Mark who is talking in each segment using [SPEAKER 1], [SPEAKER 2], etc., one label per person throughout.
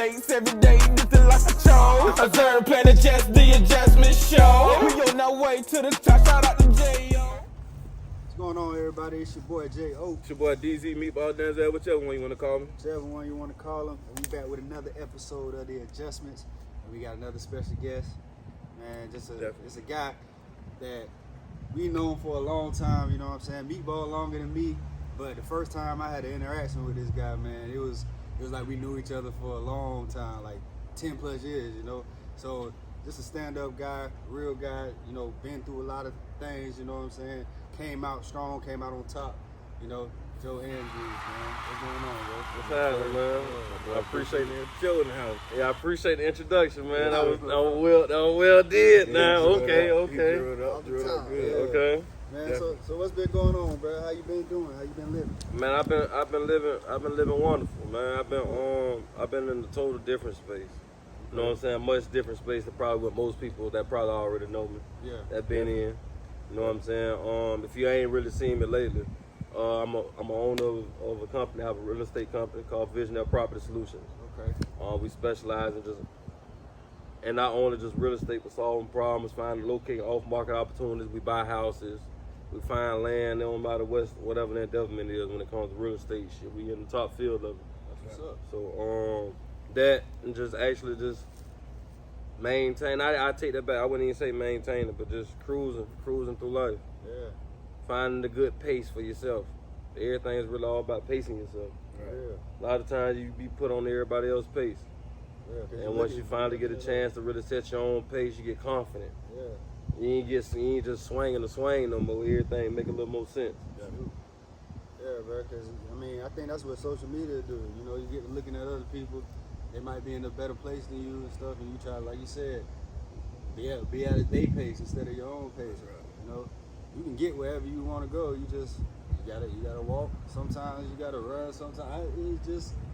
[SPEAKER 1] mistakes every day, nothing like I chose. Observe, plan, adjust, the adjustment show. We on our way to the top, shout out to J.O.
[SPEAKER 2] What's going on, everybody? It's your boy J.O.
[SPEAKER 3] It's your boy DZ, Meatball Denzel, whichever one you want to call me.
[SPEAKER 2] Whichever one you want to call him. And we back with another episode of The Adjustments. And we got another special guest. Man, just a guy that we known for a long time, you know what I'm saying? Meatball longer than me. But the first time I had an interaction with this guy, man, it was like we knew each other for a long time, like 10 plus years, you know? So just a stand-up guy, real guy, you know, been through a lot of things, you know what I'm saying? Came out strong, came out on top, you know. Joe Andrews, man. What's going on, bro?
[SPEAKER 3] What's happening, man? I appreciate the Joe in the house. Yeah, I appreciate the introduction, man. That was well did now. Okay.
[SPEAKER 2] Drew it up good.
[SPEAKER 3] Okay.
[SPEAKER 2] Man, so what's been going on, bro? How you been doing? How you been living?
[SPEAKER 3] Man, I've been living wonderful, man. I've been in a total different space. You know what I'm saying? Much different space than probably what most people that probably already know me.
[SPEAKER 2] Yeah.
[SPEAKER 3] That been in. You know what I'm saying? If you ain't really seen me lately, I'm an owner of a company. I have a real estate company called Property Solutiins.
[SPEAKER 2] Okay.
[SPEAKER 3] We specialize in not only just real estate, but solving problems, finding, locating off-market opportunities. We buy houses, we find land on by the west, whatever that development is when it comes to real estate shit. We in the top field of it.
[SPEAKER 2] That's what's up.
[SPEAKER 3] So that and just actually just maintain. I take that back. I wouldn't even say maintain it, but just cruising through life.
[SPEAKER 2] Yeah.
[SPEAKER 3] Finding the good pace for yourself. Everything is really all about pacing yourself.
[SPEAKER 2] Right. Yeah.
[SPEAKER 3] A lot of times you be put on everybody else's pace.
[SPEAKER 2] Yeah,
[SPEAKER 3] And once you finally get a chance to really set your own pace, you get confident.
[SPEAKER 2] Yeah.
[SPEAKER 3] You ain't just swinging the swing no more. Everything make a little more sense.
[SPEAKER 2] Yeah, bro, because, I mean, I think that's what social media do. You know, you get to looking at other people, they might be in a better place than you and stuff, and you try, like you said, be at their pace instead of your own pace. Right. You know, you can get wherever you want to go. You gotta walk. Sometimes you gotta run. Sometimes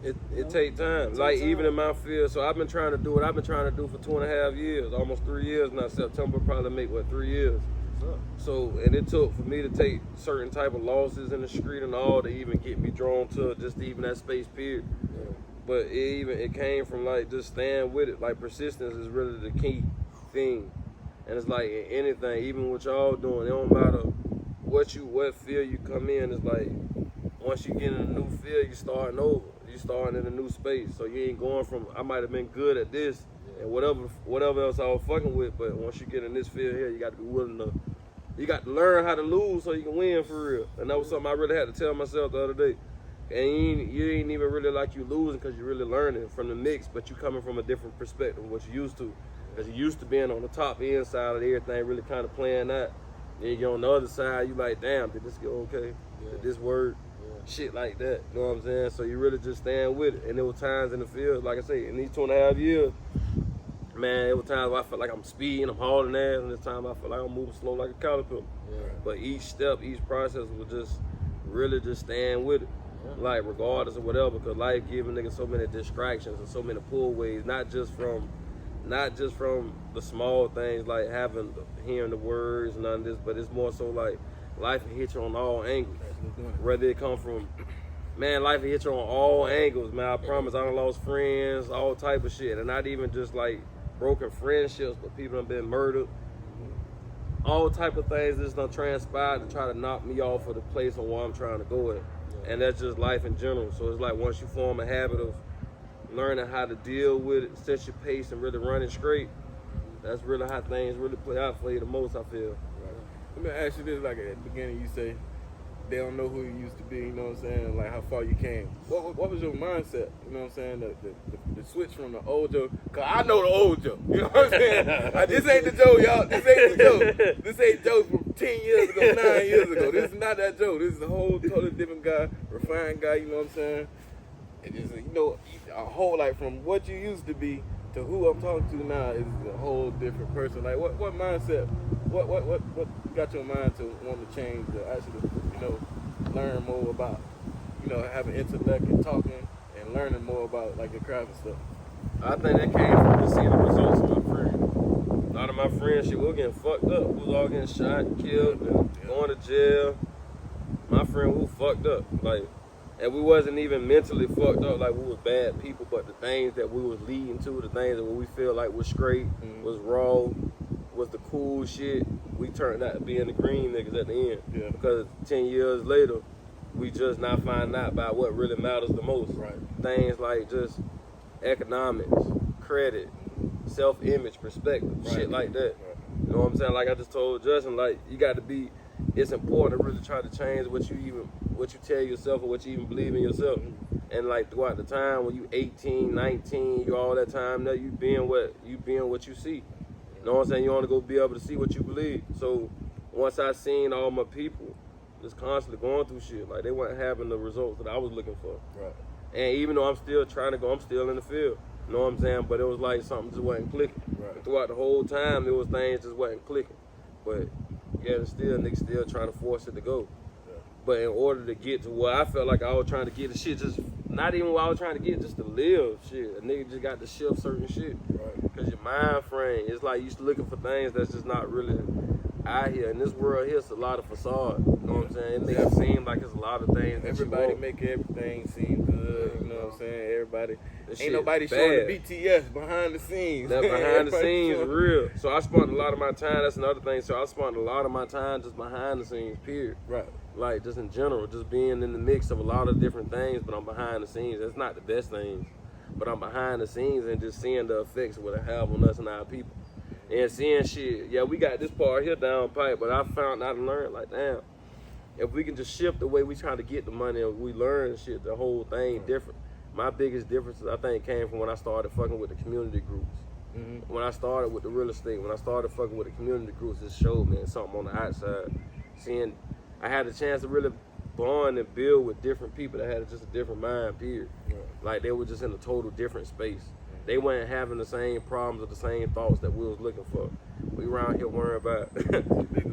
[SPEAKER 2] it
[SPEAKER 3] take time. Like even in my field, so I've been trying to do what I've been trying to do for 2.5 years, almost 3 years now. September probably make 3 years. So and it took for me to take certain type of losses in the street and all to even get me drawn to just even that space period.
[SPEAKER 2] Yeah.
[SPEAKER 3] But it came from like just staying with it. Like persistence is really the key thing. And it's like in anything, even what y'all doing, it don't matter what field you come in. It's like once you get in a new field, you starting over. You starting in a new space. So you ain't going from I might have been good at this and whatever else I was fucking with, but once you get in this field here, you got to be willing to. You got to learn how to lose so you can win for real. And that was something I really had to tell myself the other day. And you ain't even really like you losing because you're really learning from the mix, but you coming from a different perspective of what you used to. Because you used to being on the top end side of everything, really kind of playing that. Then you get on the other side, you like, damn, did this go okay?
[SPEAKER 2] Yeah.
[SPEAKER 3] Did this work? Yeah. Shit like that. You know what I'm saying? So you really just stand with it. And there were times in the field, like I say, in these 2.5 years, man, there were times where I felt like I'm speeding, I'm hauling ass, and this time I felt like I'm moving slow like a caterpillar.
[SPEAKER 2] Yeah.
[SPEAKER 3] But each step, each process was just really just staying with it. Yeah. Like regardless of whatever, because life giving niggas so many distractions and so many pullways, not just from the small things like hearing the words and none of this, but it's more so like life will hit you on all angles. Whether it come from, man, life will hit you on all angles, man. I promise. I done lost friends, all type of shit, and not even just like broken friendships, but people done been murdered. All type of things just done transpired to try to knock me off of the place on where I'm trying to go at. And that's just life in general. So it's like once you form a habit of learning how to deal with it, set your pace, and really run it straight, that's really how things really play out for you the most, I feel.
[SPEAKER 4] Right. Let me ask you this, like at the beginning you say they don't know who you used to be, you know what I'm saying, like how far you came. What was your mindset, you know what I'm saying, the switch from the old Joe, because I know the old Joe, you know what I'm saying? This ain't the Joe, y'all, this ain't the Joe. This ain't Joe from 10 years ago, 9 years ago. This is not that Joe. This is a whole totally different guy, refined guy, you know what I'm saying? It is, you know, a whole, like from what you used to be to who I'm talking to now is a whole different person. Like what mindset, what got your mind to want to change, to actually, you know, learn more about, you know, having intellect and talking and learning more about like your craft and stuff?
[SPEAKER 3] I think that came from just seeing the results of my friends. A lot of my friends, shit, we were getting fucked up. We was all getting shot, killed, and going to jail. My friend, we fucked up, like. And we wasn't even mentally fucked up like we was bad people, but the things that we was leading to, the things that we feel like was straight, was raw, was the cool shit, we turned out to be in the green niggas at the end.
[SPEAKER 4] Yeah.
[SPEAKER 3] Because 10 years later, we just not finding out about what really matters the most.
[SPEAKER 4] Right.
[SPEAKER 3] Things like just economics, credit, self-image, perspective, shit like that.
[SPEAKER 4] Right.
[SPEAKER 3] You know what I'm saying? Like I just told Justin, like you got to be. It's important to really try to change what you tell yourself or what you even believe in yourself. And like throughout the time when you 18, 19, you all that time now you being what you see. You know what I'm saying? You want to go be able to see what you believe. So once I seen all my people just constantly going through shit, like they weren't having the results that I was looking for.
[SPEAKER 4] Right.
[SPEAKER 3] And even though I'm still trying to go, I'm still in the field. You know what I'm saying? But it was like something just wasn't clicking.
[SPEAKER 4] Right.
[SPEAKER 3] And throughout the whole time, it was things just wasn't clicking. But yeah, niggas still trying to force it to go.
[SPEAKER 4] Yeah.
[SPEAKER 3] But in order to get to where I felt like I was trying to get the shit, just not even what I was trying to get, just to live shit. A nigga just got to shift certain shit.
[SPEAKER 4] Right.
[SPEAKER 3] Cause your mind frame, it's like you looking for things that's just not really out here. In this world here, it's a lot of facade. You know what I'm saying? It makes it seem like it's a lot of things that
[SPEAKER 4] Everybody
[SPEAKER 3] you want.
[SPEAKER 4] make everything seem good. You know what I'm saying? Everybody.
[SPEAKER 3] That
[SPEAKER 4] Ain't
[SPEAKER 3] shit
[SPEAKER 4] nobody
[SPEAKER 3] bad.
[SPEAKER 4] showing the BTS behind the scenes.
[SPEAKER 3] That behind the
[SPEAKER 4] Everybody
[SPEAKER 3] scenes
[SPEAKER 4] showing-
[SPEAKER 3] real. So I spent a lot of my time, that's another thing. So I spent a lot of my time just behind the scenes, period.
[SPEAKER 4] Right.
[SPEAKER 3] Like just in general, just being in the mix of a lot of different things, but I'm behind the scenes. It's not the best things, but I'm behind the scenes and just seeing the effects of what it have on us and our people. And seeing shit, yeah, we got this part here down pipe, but I found out and learned, like, damn, if we can just shift the way we try to get the money and we learn shit, the whole thing different. My biggest differences, I think, came from when I started fucking with the community groups. When I started with the real estate, when I started fucking with the community groups, it showed me something on the outside. Seeing, I had a chance to really bond and build with different people that had just a different mind, period.
[SPEAKER 4] Right.
[SPEAKER 3] Like, they were just in a total different space. They weren't having the same problems or the same thoughts that we was looking for. We around here worrying about.
[SPEAKER 4] Bigger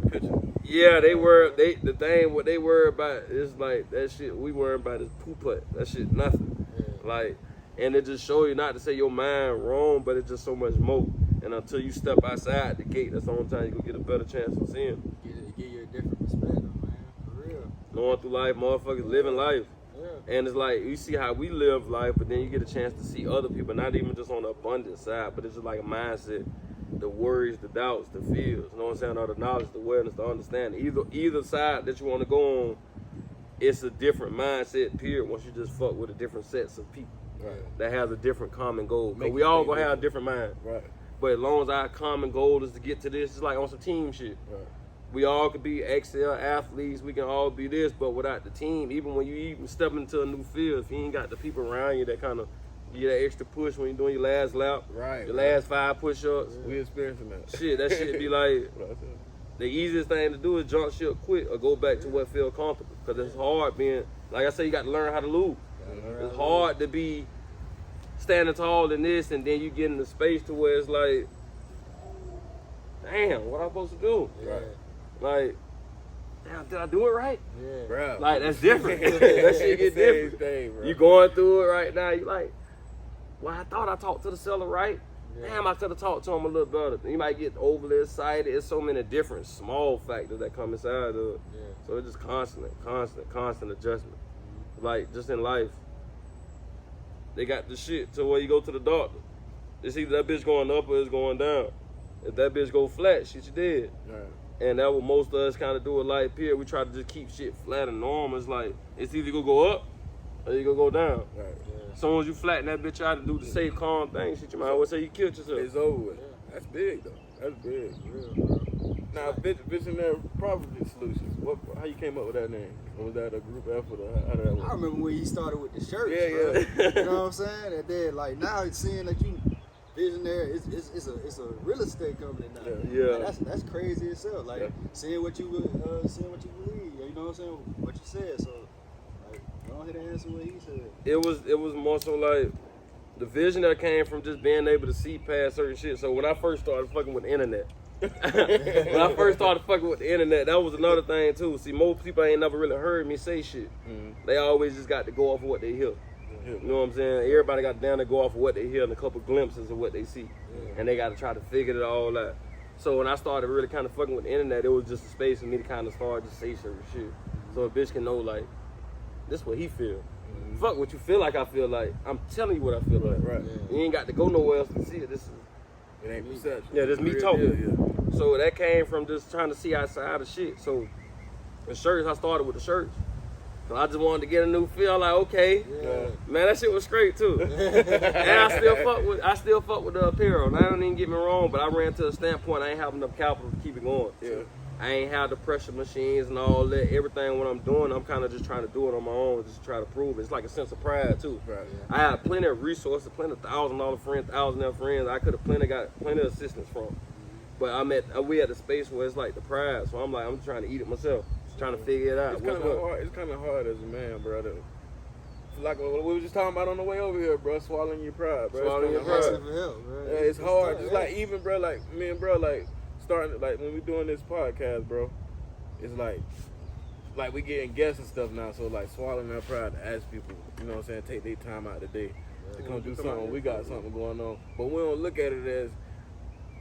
[SPEAKER 4] picture.
[SPEAKER 3] Yeah, what they worry about is like that shit we worry about is poo-putt. That shit nothing. Like, and it just show you not to say your mind wrong, but it's just so much more. And until you step outside the gate, that's the only time you gonna get a better chance of seeing.
[SPEAKER 2] Give you a different perspective, man. For real.
[SPEAKER 3] Going through life, motherfuckers living life.
[SPEAKER 2] Yeah.
[SPEAKER 3] And it's like, you see how we live life, but then you get a chance to see other people, not even just on the abundance side, but it's just like a mindset, the worries, the doubts, the fears, you know what I'm saying, or the knowledge, the awareness, the understanding. Either side that you want to go on, it's a different mindset, period, once you just fuck with a different sets of people that has a different common goal. Because we all gonna have a different mind.
[SPEAKER 4] Right.
[SPEAKER 3] But as long as our common goal is to get to this, it's like on some team shit.
[SPEAKER 4] Right.
[SPEAKER 3] We all could be Excel athletes, we can all be this, but without the team, even when you even step into a new field, if you ain't got the people around you that kind of give you that extra push when you're doing your last lap,
[SPEAKER 4] Right.
[SPEAKER 3] your last 5 push-ups,
[SPEAKER 4] We experiencing that.
[SPEAKER 3] that shit be like,
[SPEAKER 4] What I said.
[SPEAKER 3] the easiest thing to do is jump ship quick or go back to what feel comfortable. Because it's hard being, like I say, you got to learn how to lose. It's hard to be standing tall in this and then you get in the space to where it's like, damn, what am I supposed to do?
[SPEAKER 4] Right.
[SPEAKER 3] Like, damn, did I do it right?
[SPEAKER 2] Yeah.
[SPEAKER 4] Bro.
[SPEAKER 3] Like, that's different. That shit get
[SPEAKER 4] Same
[SPEAKER 3] different.
[SPEAKER 4] thing, bro.
[SPEAKER 3] You going through it right now, you like, well, I thought I talked to the seller right. Damn, I could have talked to him a little better. You might get overly excited. It's so many different small factors that come inside of it.
[SPEAKER 2] Yeah.
[SPEAKER 3] So it's just constant adjustment. Like, just in life, they got the shit to where you go to the doctor. It's either that bitch going up or it's going down. If that bitch go flat, shit, you dead.
[SPEAKER 4] Right.
[SPEAKER 3] And that's what most of us kind of do in life here. We try to just keep shit flat and normal. It's like, it's either gonna go up or you gonna go down.
[SPEAKER 4] Right.
[SPEAKER 3] As soon as you flatten that bitch out and do the safe, calm thing, shit, you might as well say you killed yourself.
[SPEAKER 4] It's over with. That's big though. That's big. Now, Visionary Property Solutions. How you came up with that name? Or was that a group effort? Or how did that work?
[SPEAKER 2] I remember when he started with the shirts,
[SPEAKER 4] Yeah,
[SPEAKER 2] bro.
[SPEAKER 4] yeah.
[SPEAKER 2] You know what I'm saying? And then, like, now it's seeing that you visionary, it's a real estate company now.
[SPEAKER 3] Yeah.
[SPEAKER 2] Like, that's crazy itself. Like,
[SPEAKER 4] Yeah.
[SPEAKER 2] seeing what you believe. You know what I'm saying? What you said. So, like, go ahead and answer what he said.
[SPEAKER 3] It was more so like the vision that came from just being able to see past certain shit. So when I first started fucking with the internet, when I first started fucking with the internet, that was another thing too. See, most people ain't never really heard me say shit. They always just got to go off of what they hear. You know what I'm saying? Everybody got down to go off of what they hear and a couple glimpses of what they see. And they got to try to figure it all out. So when I started really kind of fucking with the internet, it was just a space for me to kind of start to say certain shit. So a bitch can know, like, this what he feel. Fuck what you feel like I feel like. I'm telling you what I feel like.
[SPEAKER 4] Right.
[SPEAKER 3] You ain't got to go nowhere else to see it. This is
[SPEAKER 4] It ain't perception.
[SPEAKER 3] Yeah, this me
[SPEAKER 4] Real
[SPEAKER 3] talking.
[SPEAKER 4] deal, yeah.
[SPEAKER 3] So that came from just trying to see outside of shit. So the shirts, I started with the shirts. So I just wanted to get a new feel. Like, okay, man, that shit was straight too. And I still fuck with the apparel. And I don't even get me wrong, but I ran to a standpoint I ain't have enough capital to keep it going.
[SPEAKER 4] Yeah.
[SPEAKER 3] I ain't have the pressure machines and all that. Everything what I'm doing, I'm kind of just trying to do it on my own, just to try to prove it. It's like a sense of pride too.
[SPEAKER 4] Right.
[SPEAKER 3] I had plenty of resources, plenty of $1,000 friends, $1,000 friends. I could have got plenty of assistance from. But we at the space where it's like the pride. So I'm like, I'm trying to eat it myself, just trying to figure it out.
[SPEAKER 4] It's kind of hard. It's kind of hard as a man, brother. Like what we were just talking about on the way over here, bro. Swallowing your pride, bro.
[SPEAKER 3] Swallowing your
[SPEAKER 4] hard.
[SPEAKER 3] pride.
[SPEAKER 4] Yeah, it's hard. Just like even, bro, like me and bro, like starting, like when we doing this podcast, bro. It's like we getting guests and stuff now. So like swallowing our pride to ask people, you know what I'm saying, take their time out of the day to come do something. We got something going on, but we don't look at it as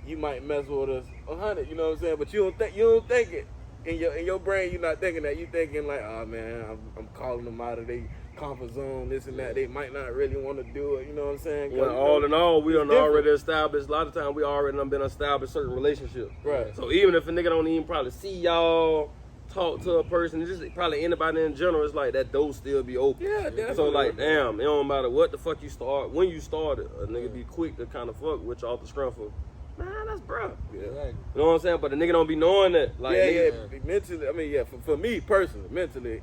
[SPEAKER 4] you might mess with us 100. You know what I'm saying? But you don't think it in your brain. You're not thinking that. You thinking like, oh man, I'm calling them out of their comfort zone, this and that. They might not really want to do it. You know what I'm saying?
[SPEAKER 3] Well, all in all, we done already established. A lot of times, we already done been established certain relationships.
[SPEAKER 4] Right.
[SPEAKER 3] So even if a nigga don't even probably see y'all, talk to a person, just probably anybody in general, it's like that door still be open.
[SPEAKER 4] Yeah, definitely.
[SPEAKER 3] So like, damn, it don't matter what the fuck you start. When you started, a nigga be quick to kind of fuck with you off the strength of, man, that's bruh.
[SPEAKER 4] Yeah.
[SPEAKER 3] You know what I'm saying? But the nigga don't be knowing that. Like,
[SPEAKER 4] mentally, I mean, yeah, for me personally, mentally,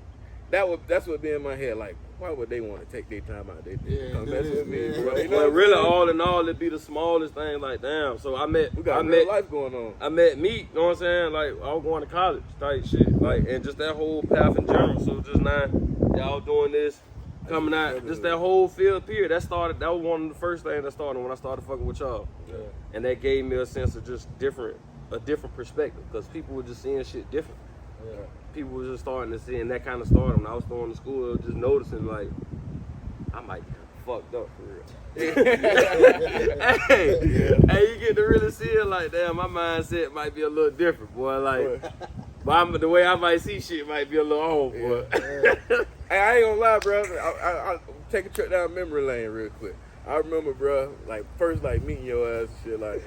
[SPEAKER 4] that's what be in my head. Like, why would they want to take their time out? They come mess with me, bro. You know
[SPEAKER 3] but really, all in all, it be the smallest thing. Like, damn. So
[SPEAKER 4] we got real life going on.
[SPEAKER 3] I met Meek. You know what I'm saying? Like, I was going to college type shit. Like, and just that whole path in general. So just now, y'all doing this, coming out, just that whole field period. That was one of the first things that started when I started fucking with y'all.
[SPEAKER 4] Yeah.
[SPEAKER 3] And that gave me a sense of just a different perspective, because people were just seeing shit different.
[SPEAKER 4] Yeah.
[SPEAKER 3] People were just starting to see, and that kind of started when I was going to school, just noticing like, I might be fucked up for real. Hey, you get to really see it like, damn, my mindset might be a little different, boy. Like, but the way I might see shit might be a little off, boy.
[SPEAKER 4] Hey, I ain't gonna lie, bro. I'll take a trip down memory lane real quick. I remember, bro, like first like meeting your ass and shit, like,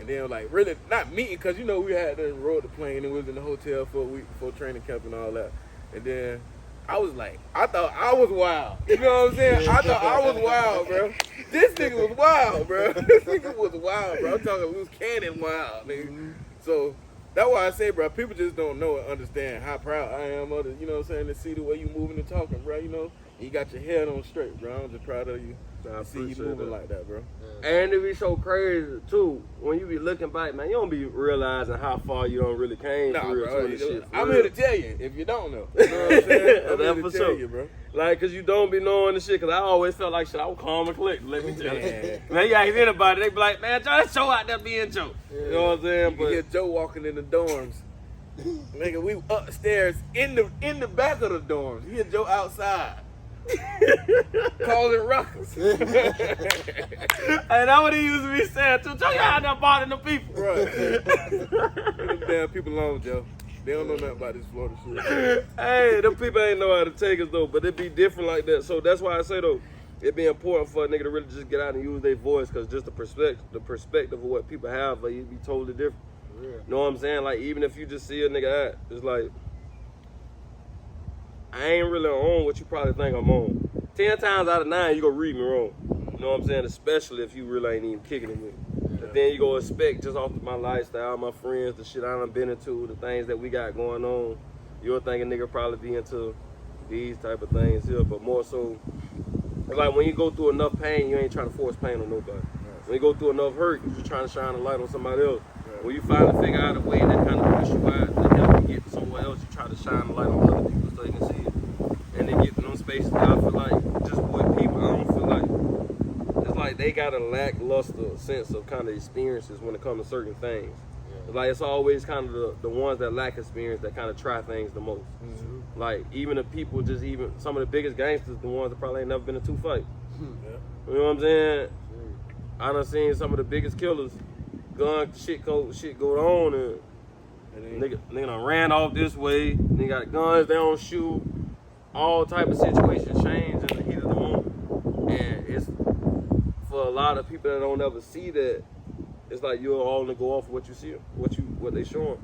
[SPEAKER 4] and then like really not meeting, cause you know we had to rode the plane and we was in the hotel for a week before training camp and all that, and then I was like, I thought I was wild. You know what I'm saying? I thought I was wild, bro. This nigga was wild, bro. This nigga was wild, bro. I'm talking loose cannon wild, nigga. So that's why I say, bro, people just don't know and understand how proud I am of it, you know what I'm saying, to see the way you moving and talking, bro, you know? And you got your head on straight, bro. I'm just proud of you. I see you moving like that, bro.
[SPEAKER 3] And it be so crazy, too, when you be looking back, man, you don't be realizing how far you don't really came
[SPEAKER 4] Nah,
[SPEAKER 3] through
[SPEAKER 4] bro,
[SPEAKER 3] this shit.
[SPEAKER 4] I'm here to tell you, if you don't know. You know what I'm saying? I'm here to tell you, bro.
[SPEAKER 3] Like, cause you don't be knowing the shit, cause I always felt like shit, I was calm and collected, let me tell you. Man, you ask anybody, they be like, man, Joe, that show out there being Joe. You know what I'm saying?
[SPEAKER 4] You hear Joe walking in the dorms. Nigga, we upstairs in the back of the dorms. You hear Joe outside. Calling ruckus.
[SPEAKER 3] And that's what he used to be saying too. Joe, you out there bothering the people.
[SPEAKER 4] Right. Them damn people alone, Joe. They don't know nothing about this Florida shit.
[SPEAKER 3] Hey, them people ain't know how to take us though, but it be different like that. So that's why I say though, it be important for a nigga to really just get out and use their voice, cause just the perspective of what people have, like, it be totally different.
[SPEAKER 2] Yeah.
[SPEAKER 3] You know what I'm saying? Like, even if you just see a nigga act, it's like, I ain't really on what you probably think I'm on. 10 times out of 9, you gonna read me wrong. You know what I'm saying? Especially if you really ain't even kicking it with me. But then you gonna expect, just off of my lifestyle, my friends, the shit I done been into, the things that we got going on, you'll think a nigga probably be into these type of things here. But more so, it's like when you go through enough pain, you ain't trying to force pain on nobody. When you go through enough hurt, you just trying to shine a light on somebody else. When you finally figure out a way that kind of push you out to help you get somewhere else, you try to shine a light on other people so you can see it. And then get in those spaces that I feel like, just with people, I don't feel like, it's like they got a lackluster sense of kind of experiences when it comes to certain things. It's like it's always kind of the ones that lack experience that kind of try things the most. Mm-hmm. Like even the people, just even some of the biggest gangsters, the ones that probably ain't never been in 2 fights. You know what I'm saying? I done seen some of the biggest killers, gun shit go on, and nigga done ran off this way. They got guns, they don't shoot. All type of situations change in the heat of the a lot of people that don't ever see that, it's like you'll only go off what you see, what they showing.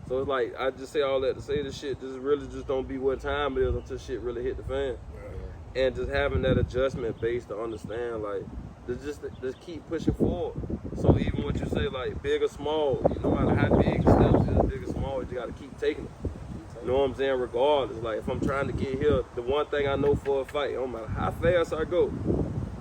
[SPEAKER 3] So it's like, I just say all that to say this shit just really just don't be what time it is until shit really hit the fan. And just having that adjustment base to understand, like, just keep pushing forward. So even what you say, like, big or small, no matter how big the steps is, big or small, you gotta keep taking it. You know what I'm saying? Regardless, like, if I'm trying to get here, the one thing I know for a fight, no matter how fast I go,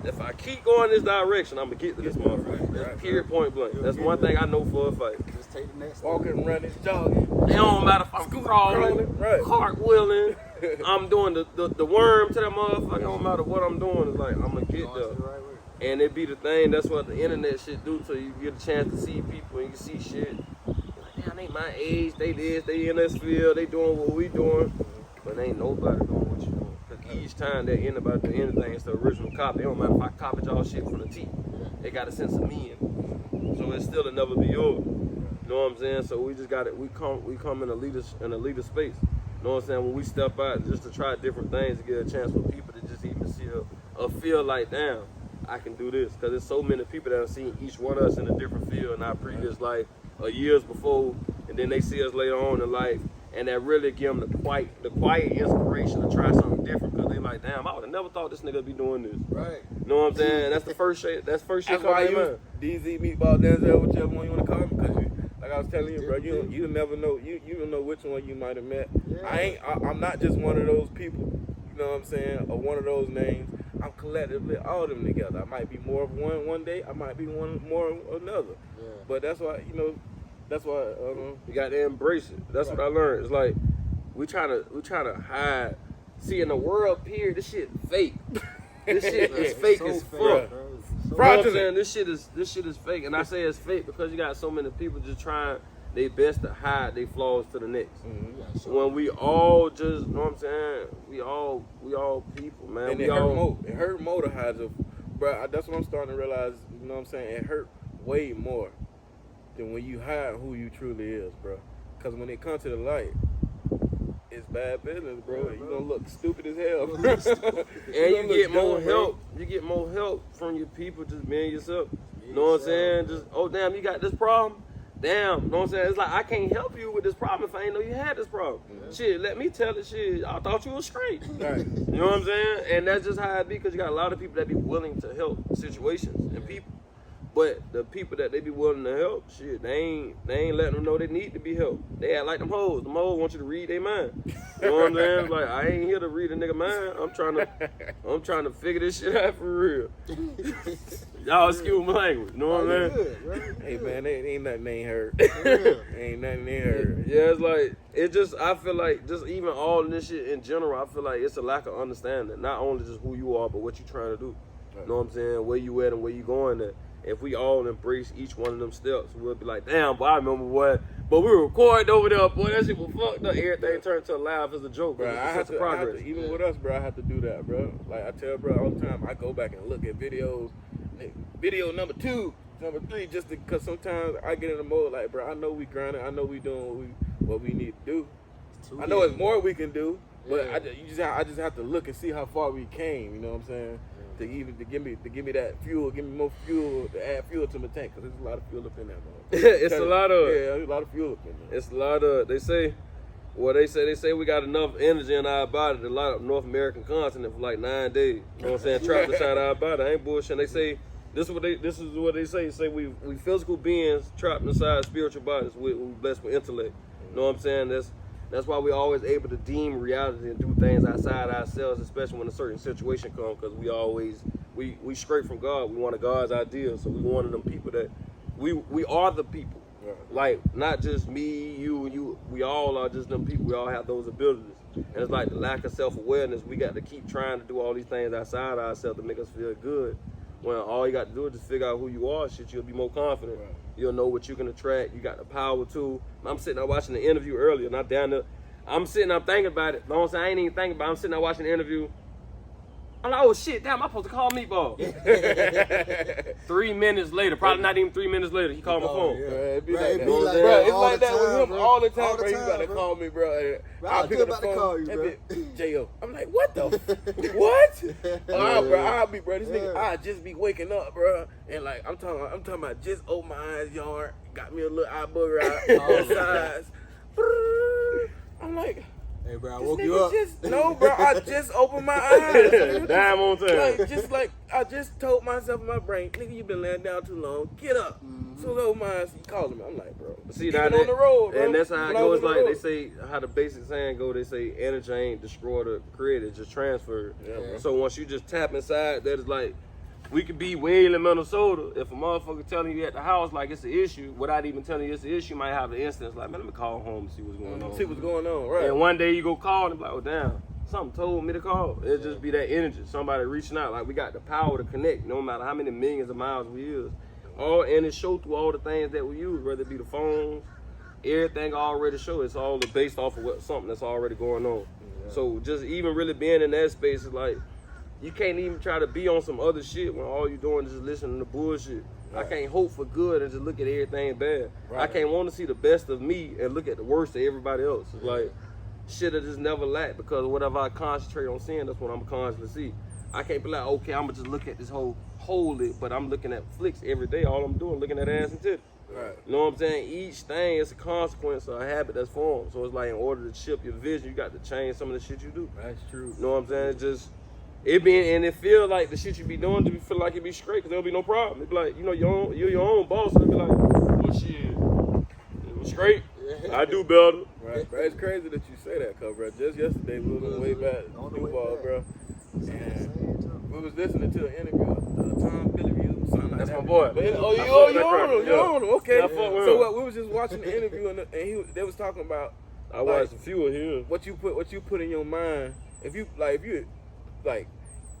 [SPEAKER 3] if I keep going this direction, I'm gonna get to this motherfucker. That's period, point blank. That's one thing I know for a fight.
[SPEAKER 2] Just take the next step.
[SPEAKER 4] Walking, running, jogging.
[SPEAKER 3] It don't matter if I'm crawling, cartwheeling, I'm doing the worm to that motherfucker. It don't matter what I'm doing. It's like, I'm gonna get there. And it be the thing, that's what the internet shit do to you. You get a chance to see people and you can see shit. Like, damn, they my age, they this, they in this field, they doing what we doing. But ain't nobody doing what you doing. Because each time they're in about the anything, it's the original copy. It don't matter if I copied y'all shit from the T. They got a sense of me in it. So it still will never be yours. You know what I'm saying? So we just got it. We come in a leader space. You know what I'm saying? When we step out just to try different things to get a chance for people to just even see or feel like, damn, I can do this. Because there's so many people that have seen each one of us in a different field in our previous life or years before, and then they see us later on in life, and that really give them the quiet inspiration to try something different. Because they like, damn, I would have never thought this nigga would be doing this.
[SPEAKER 2] Right.
[SPEAKER 3] You know what I'm saying? That's the first shit. That's first shit.
[SPEAKER 4] That's why you DZ, Meatball, Denzel, whichever one you want to call me, because like I was telling you, bro, you never know. You don't know which one you might have met. Yeah. I'm not just one of those people. You know what I'm saying? Or one of those names. I'm collectively all of them together. I might be more of one day. I might be one more of another. Yeah. But that's why, that's why
[SPEAKER 3] you got to embrace it. That's what I learned. It's like we trying to hide. See, in the world period, this shit fake. This shit is fake as fuck. Fraudulent. This shit is fake, and I say it's fake because you got so many people just trying their best to hide their flaws to the next. Mm-hmm. When we all just, you know what I'm saying? We all people, man.
[SPEAKER 4] And it hurt more to hide your, bro. That's what I'm starting to realize. You know what I'm saying? It hurt way more than when you hide who you truly is, bro. Because when it comes to the light, it's bad business, bro. You gonna look stupid as hell, bro.
[SPEAKER 3] And you get more help. You get more help from your people just being yourself. You know what I'm saying? Just, oh damn, you got this problem. Damn, you know what I'm saying? It's like, I can't help you with this problem if I ain't know you had this problem. Yeah. Shit, let me tell it, shit, I thought you was straight. Right. You know what I'm saying? And that's just how it be, because you got a lot of people that be willing to help situations and people. But the people that they be willing to help, shit, they ain't letting them know they need to be helped. They act like them hoes. Them hoes want you to read their mind. You know what I'm saying? Like, I ain't here to read a nigga mind. I'm trying to figure this shit out for real. Y'all excuse my language. You know what I'm saying?
[SPEAKER 2] Right?
[SPEAKER 4] Hey man, ain't nothing ain't heard. Ain't nothing ain't heard.
[SPEAKER 3] Yeah, it's like, I feel like just even all of this shit in general, I feel like it's a lack of understanding. Not only just who you are, but what you trying to do. Right. You know what I'm saying? Where you at and where you going at. If we all embrace each one of them steps, we'll be like, damn, boy, I remember what. But we were recording over there, boy, that shit was fucked up. Everything turned to a laugh as a joke.
[SPEAKER 4] Bro, I have to, even with us, bro, I have to do that, bro. Like, I tell bro all the time, I go back and look at videos. Video number 2, number 3, just because sometimes I get in the mode, like, bro, I know we grinding. I know we doing what we need to do. I know it's more we can do, but I just have to look and see how far we came, you know what I'm saying? To give me that fuel, give me more fuel, to add fuel to my tank, because there's a lot of fuel up in there, man.
[SPEAKER 3] It's a lot of
[SPEAKER 4] there's a lot of fuel up in there.
[SPEAKER 3] It's a lot of, they say we got enough energy in our body to light up North American continent for like 9 days. You know what I'm saying? Trapped inside our body. I ain't bullshit. They say this is what they say. Say we physical beings trapped inside spiritual bodies. We blessed with intellect. You know what I'm saying? That's why we're always able to deem reality and do things outside ourselves, especially when a certain situation comes, because we straight from God. We want God's ideal, so we one of them people that we are the people. Right. Like, not just me, you, we all are just them people. We all have those abilities. And it's like the lack of self-awareness. We got to keep trying to do all these things outside ourselves to make us feel good. When all you got to do is just figure out who you are, shit, you'll be more confident. Right. You'll know what you can attract. You got the power to. I'm sitting there watching the interview earlier, not down there. I'm sitting there thinking about it. Don't say I ain't even thinking about it. I'm sitting there watching the interview. I'm like, oh shit, damn, I'm supposed to call Meatball. 3 minutes later, probably not even 3 minutes later, he called my phone.
[SPEAKER 2] Yeah.
[SPEAKER 4] It be
[SPEAKER 2] Bro,
[SPEAKER 4] like
[SPEAKER 2] it
[SPEAKER 4] that.
[SPEAKER 2] be like
[SPEAKER 4] Bro,
[SPEAKER 2] that
[SPEAKER 4] it's
[SPEAKER 2] all
[SPEAKER 4] like
[SPEAKER 2] the
[SPEAKER 4] that with
[SPEAKER 2] time,
[SPEAKER 4] him
[SPEAKER 2] bro.
[SPEAKER 4] all the time,
[SPEAKER 2] All the
[SPEAKER 4] bro. He
[SPEAKER 2] time,
[SPEAKER 4] about to
[SPEAKER 2] bro.
[SPEAKER 4] call me, bro.
[SPEAKER 2] Bro,
[SPEAKER 4] I'll
[SPEAKER 2] I
[SPEAKER 4] pick
[SPEAKER 2] was
[SPEAKER 4] up the
[SPEAKER 2] about to
[SPEAKER 4] phone.
[SPEAKER 2] call you,
[SPEAKER 4] and
[SPEAKER 2] bro.
[SPEAKER 4] be, J.O. I'm like, what the? What? I'll be, bro. This nigga, I just be waking up, bro. And like, I'm talking about just open my eyes, yard. Got me a little eye booger out on the sides. I'm like,
[SPEAKER 2] Hey, bro, I
[SPEAKER 4] this
[SPEAKER 2] woke
[SPEAKER 4] nigga
[SPEAKER 2] you up.
[SPEAKER 4] no, bro, I just opened my eyes.
[SPEAKER 3] Damn on time.
[SPEAKER 4] Like, I just told myself in my brain, nigga, you been laying down too long. Get up. So those minds, he calling me. I'm like, bro.
[SPEAKER 3] See,
[SPEAKER 4] even
[SPEAKER 3] that,
[SPEAKER 4] on the road, bro.
[SPEAKER 3] and that's how it
[SPEAKER 4] When I was
[SPEAKER 3] goes.
[SPEAKER 4] on the
[SPEAKER 3] Like they
[SPEAKER 4] road.
[SPEAKER 3] say, how the basic saying go. They say energy ain't destroyed or created, it's just transferred.
[SPEAKER 4] Yeah, bro.
[SPEAKER 3] So once you just tap inside, that is like, we could be Whale in Minnesota. If a motherfucker telling you at the house like it's an issue, without even telling you it's an issue, you might have an instance like, man, let me call home and see what's going on.
[SPEAKER 4] See what's going on, right?
[SPEAKER 3] And one day you go call and be like, oh damn, something told me to call. It'll just be that energy, somebody reaching out. Like we got the power to connect, no matter how many millions of miles we use. And it show through all the things that we use, whether it be the phones, everything already show. It's all based off of something that's already going on. Yeah. So just even really being in that space is like, you can't even try to be on some other shit when all you doing is just listening to bullshit. Right. I can't hope for good and just look at everything bad. Right. I can't want to see the best of me and look at the worst of everybody else. It's like, shit I just never lack, because whatever I concentrate on seeing, that's what I'm constantly see. I can't be like, okay, I'm gonna just look at this whole wholly, but I'm looking at flicks every day. All I'm doing, looking at ass and titties. Right. You know what I'm saying? Each thing is a consequence of a habit that's formed. So it's like, in order to shift your vision, you got to change some of the shit you do.
[SPEAKER 4] That's true.
[SPEAKER 3] You know what I'm saying? It's just, it feel like the shit you be doing, you feel like it be straight, because there'll be no problem. It be like, you know, you're your own boss, and it be like, well, shit, straight, I do better.
[SPEAKER 4] Right, bro. It's crazy that you say that, cuz, bro. Just yesterday, we was on the way back to Duval, bro. And we was listening to an interview, Tom Billyview, something like
[SPEAKER 3] That's
[SPEAKER 4] that.
[SPEAKER 3] my boy.
[SPEAKER 4] But you on him, okay. So what, we was just watching the interview, and they was talking about,
[SPEAKER 3] I watched a few of his.
[SPEAKER 4] what you put in your mind. If you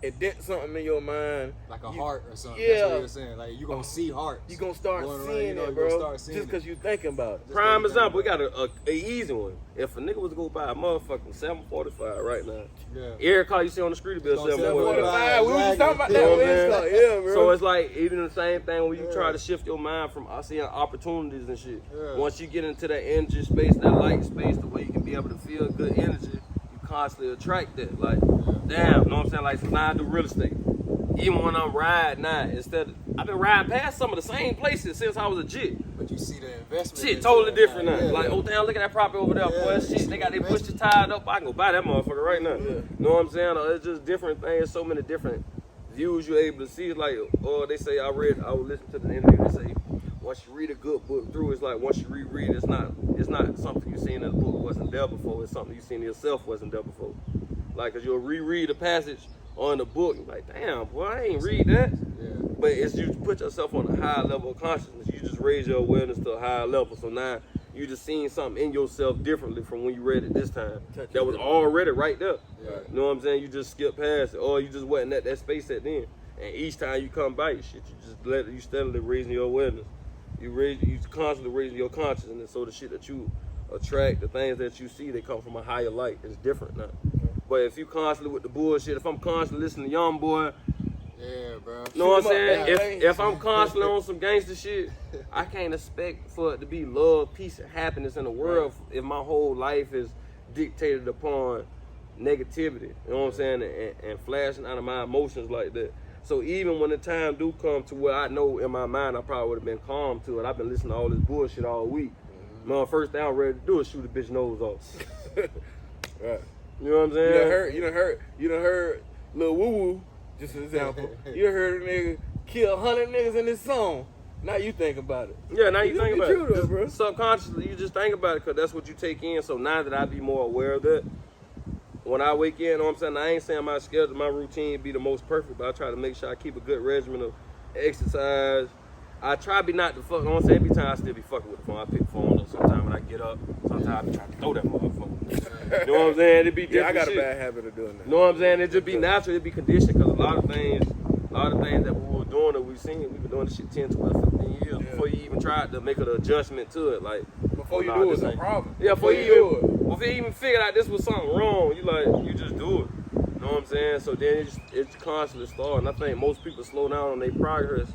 [SPEAKER 4] it dent something in your mind,
[SPEAKER 2] Like a heart or something.
[SPEAKER 4] Yeah.
[SPEAKER 2] That's what you're saying. Like, you going to see hearts.
[SPEAKER 4] you gonna start
[SPEAKER 2] Going around,
[SPEAKER 4] seeing
[SPEAKER 2] you know,
[SPEAKER 4] it,
[SPEAKER 2] you
[SPEAKER 4] bro.
[SPEAKER 2] gonna start seeing
[SPEAKER 4] Just because you thinking about it.
[SPEAKER 3] Prime example, we got a easy one. If a nigga was to go buy a motherfucking 745 right now,
[SPEAKER 2] Yeah.
[SPEAKER 3] every car you see on the street will be a 745.
[SPEAKER 4] We was just talking about
[SPEAKER 3] You know
[SPEAKER 4] that
[SPEAKER 3] what
[SPEAKER 4] with
[SPEAKER 3] I'm
[SPEAKER 4] his car.
[SPEAKER 3] saying?
[SPEAKER 4] Yeah, bro.
[SPEAKER 3] So it's like even the same thing when you try to shift your mind from seeing opportunities and shit.
[SPEAKER 2] Yeah.
[SPEAKER 3] Once you get into that energy space, that light space, the way you can be able to feel good energy, you constantly attract that. Like, damn, you know what I'm saying? Like, so now I do real estate. Even when I'm riding now, I've been riding past some of the same places since I was a jit.
[SPEAKER 2] But you see the investment.
[SPEAKER 3] Shit,
[SPEAKER 2] into
[SPEAKER 3] totally
[SPEAKER 2] it
[SPEAKER 3] different now.
[SPEAKER 2] Yeah,
[SPEAKER 3] Like,
[SPEAKER 2] yeah.
[SPEAKER 3] oh damn, look at that property over there, boy.
[SPEAKER 2] Yeah,
[SPEAKER 3] Shit, they pushed the tire up. I can go buy that motherfucker right now. You know what I'm saying? It's just different things. So many different views you're able to see. It's like, they say I would listen to the interview. They say once you read a good book through, it's like once you reread, it's not something you seen in the book wasn't there before. It's something you seen yourself wasn't there before. Like, cause you'll reread a passage on the book, you're like, damn, boy, I ain't read that.
[SPEAKER 2] Yeah.
[SPEAKER 3] But it's you put yourself on a higher level of consciousness. You just raise your awareness to a higher level. So now you just seeing something in yourself differently from when you read it this time. That was already right there.
[SPEAKER 2] Yeah.
[SPEAKER 3] You know what I'm saying? You just skip past it, or you just wasn't at that space at then. And each time you come by, you steadily raising your awareness. You constantly raising your consciousness. So the shit that you attract, the things that you see, they come from a higher light. It's different now. But if you constantly with the bullshit, if I'm constantly listening to Young Boy,
[SPEAKER 2] Yeah, bro.
[SPEAKER 3] you know what I'm saying? If I'm constantly on some gangster shit, I can't expect for it to be love, peace, and happiness in the world if my whole life is dictated upon negativity. You know what I'm saying? And flashing out of my emotions like that. So even when the time do come to where I know in my mind I probably would have been calm to it, I've been listening to all this bullshit all week. My first thing I'm ready to do is shoot a bitch nose off.
[SPEAKER 4] Right.
[SPEAKER 3] You know what I'm saying?
[SPEAKER 4] You done heard Lil Woo Woo, just an example. You done heard a nigga kill 100 niggas in this song. Now you think about it.
[SPEAKER 3] Yeah, now you think about
[SPEAKER 4] true
[SPEAKER 3] it.
[SPEAKER 4] though, bro.
[SPEAKER 3] Subconsciously, you just think about it because that's what you take in. So now that I be more aware of that, when I wake in, you know what I'm saying? I ain't saying my schedule, my routine be the most perfect, but I try to make sure I keep a good regimen of exercise. I try to be not the fuck. You know what I'm saying? Every time I still be fucking with the phone. I pick the phone up. Sometimes when I get up, sometimes I be trying to throw that motherfucker. You know what I'm saying? It be different.
[SPEAKER 4] Yeah, I got
[SPEAKER 3] shit.
[SPEAKER 4] a bad habit of doing that.
[SPEAKER 3] You know what I'm saying? It just be natural. It be conditioned because a lot of things that we were doing that we've been doing this shit 10, 12, 15 years before you even tried to make an adjustment to it. Like,
[SPEAKER 4] before you do it, it's a problem.
[SPEAKER 3] Yeah, before you even figured out this was something wrong, you just do it. You know what I'm saying? So then it's constantly starting. I think most people slow down on their progress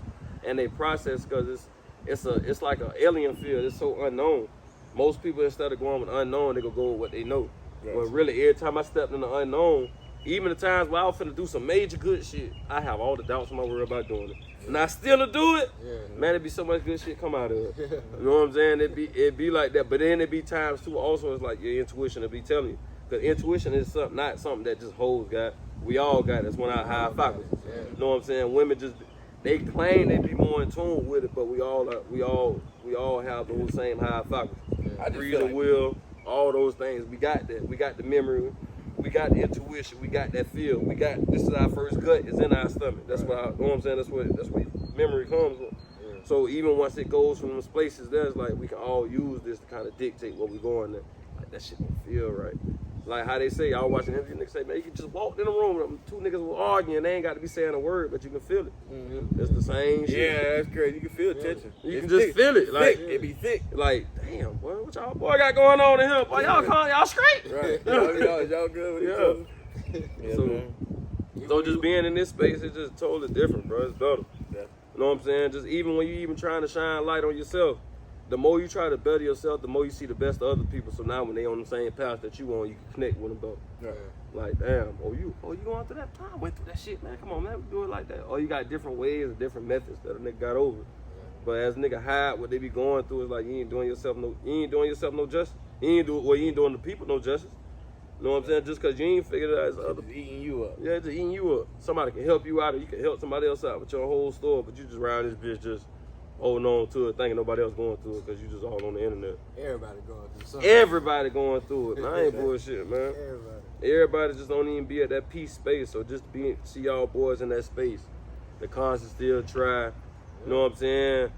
[SPEAKER 3] and their process because it's like an alien field. It's so unknown. Most people, instead of going with unknown, they go with what they know. Right. But really, every time I stepped in the unknown, even the times where I was finna do some major good shit, I have all the doubts in my world about doing it. Yeah. And I still do it, man, it'd be so much good shit come out of it. Yeah. You know what I'm saying? It'd be like that. But then it'd be times too also it's like your intuition will be telling you. Because intuition is not something that just hoes got. We all got it. That's one of our high faculties. Yeah. You know what I'm saying? Women just, they claim they be more in tune with it, but we all have those same high faculties. Yeah. Breathe the will, all those things. We got that. We got the memory. We got the intuition. We got that feel. This is our first gut. It's in our stomach. That's what you know what I'm saying. That's where memory comes from. Yeah. So even once it goes from those places, there's like we can all use this to kind of dictate what we're going there. Like that shit don't feel right. Like how they say, I was watching interview, niggas say, man, you can just walk in the room, two niggas will argue, and they ain't got to be saying a word, but you can feel it. Mm-hmm. It's the same shit.
[SPEAKER 4] Yeah, that's crazy. You can feel tension.
[SPEAKER 3] You can just feel it. Like
[SPEAKER 4] it be thick.
[SPEAKER 3] Like, damn, boy, what y'all boy got going on in here? Boy, y'all straight?
[SPEAKER 4] Right. y'all good with each other? Yeah,
[SPEAKER 3] so just being in this space, it's just totally different, bro. It's better.
[SPEAKER 4] Yeah.
[SPEAKER 3] You know what I'm saying? Just even when you even trying to shine light on yourself, the more you try to better yourself, the more you see the best of other people. So now when they on the same path that you on, you can connect with them both.
[SPEAKER 4] Right.
[SPEAKER 3] Like, damn, you going through that? I went through that shit, man. Come on, man, we do it like that. Or you got different ways and different methods that a nigga got over. But as a nigga hide what they be going through, it's like you ain't doing yourself no justice. You ain't doing the people no justice. You know what I'm saying? Just cause you ain't figured it out as other
[SPEAKER 4] people eating you up.
[SPEAKER 3] Yeah, just eating you up. Somebody can help you out, or you can help somebody else out with your whole store, but you just around this bitch just holding on to it, thinking nobody else going through it because you just all on the internet.
[SPEAKER 2] Everybody going through something.
[SPEAKER 3] Everybody going through it. Man, I ain't bullshit, man. Everybody just don't even be at that peace space. So just see y'all boys in that space. The constant still try. You know what I'm saying?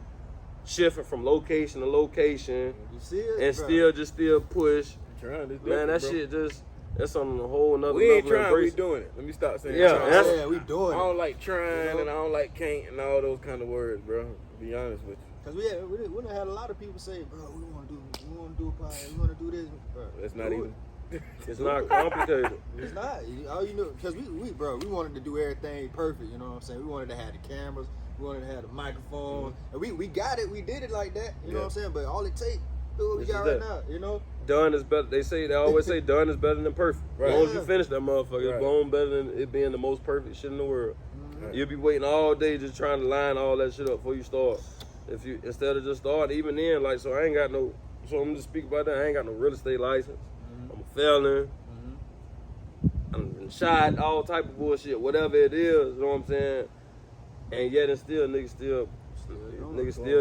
[SPEAKER 3] Shifting from location to location.
[SPEAKER 2] You see it?
[SPEAKER 3] And still push. Man, that shit just, that's on a whole nother level.
[SPEAKER 4] We ain't trying, we doing it. Let me stop saying
[SPEAKER 2] yeah, we doing it.
[SPEAKER 4] I don't like trying and I don't like can't and all those kind of words, bro. To be honest with you.
[SPEAKER 2] Cause we done had a lot of people say, bro, we want to do a podcast, we want to do this. Bro,
[SPEAKER 4] it's not even.
[SPEAKER 3] It's not complicated.
[SPEAKER 2] It's not. All you know, cause we wanted to do everything perfect. You know what I'm saying? We wanted to have the cameras, we wanted to have the microphone, and we got it. We did it like that. You know what I'm saying? But all it takes, do what we got right now. You know.
[SPEAKER 3] Done is better. They always say done is better than perfect. Right. As long as you finish that motherfucker, it's blown better than it being the most perfect shit in the world. Right. You'll be waiting all day just trying to line all that shit up before you start. If you instead of just start, even then, like, so I ain't got no. So I'm just speak about that. I ain't got no real estate license. I'm a felon. I'm been shot, all type of bullshit, whatever it is. You know what I'm saying? And yet and still, niggas still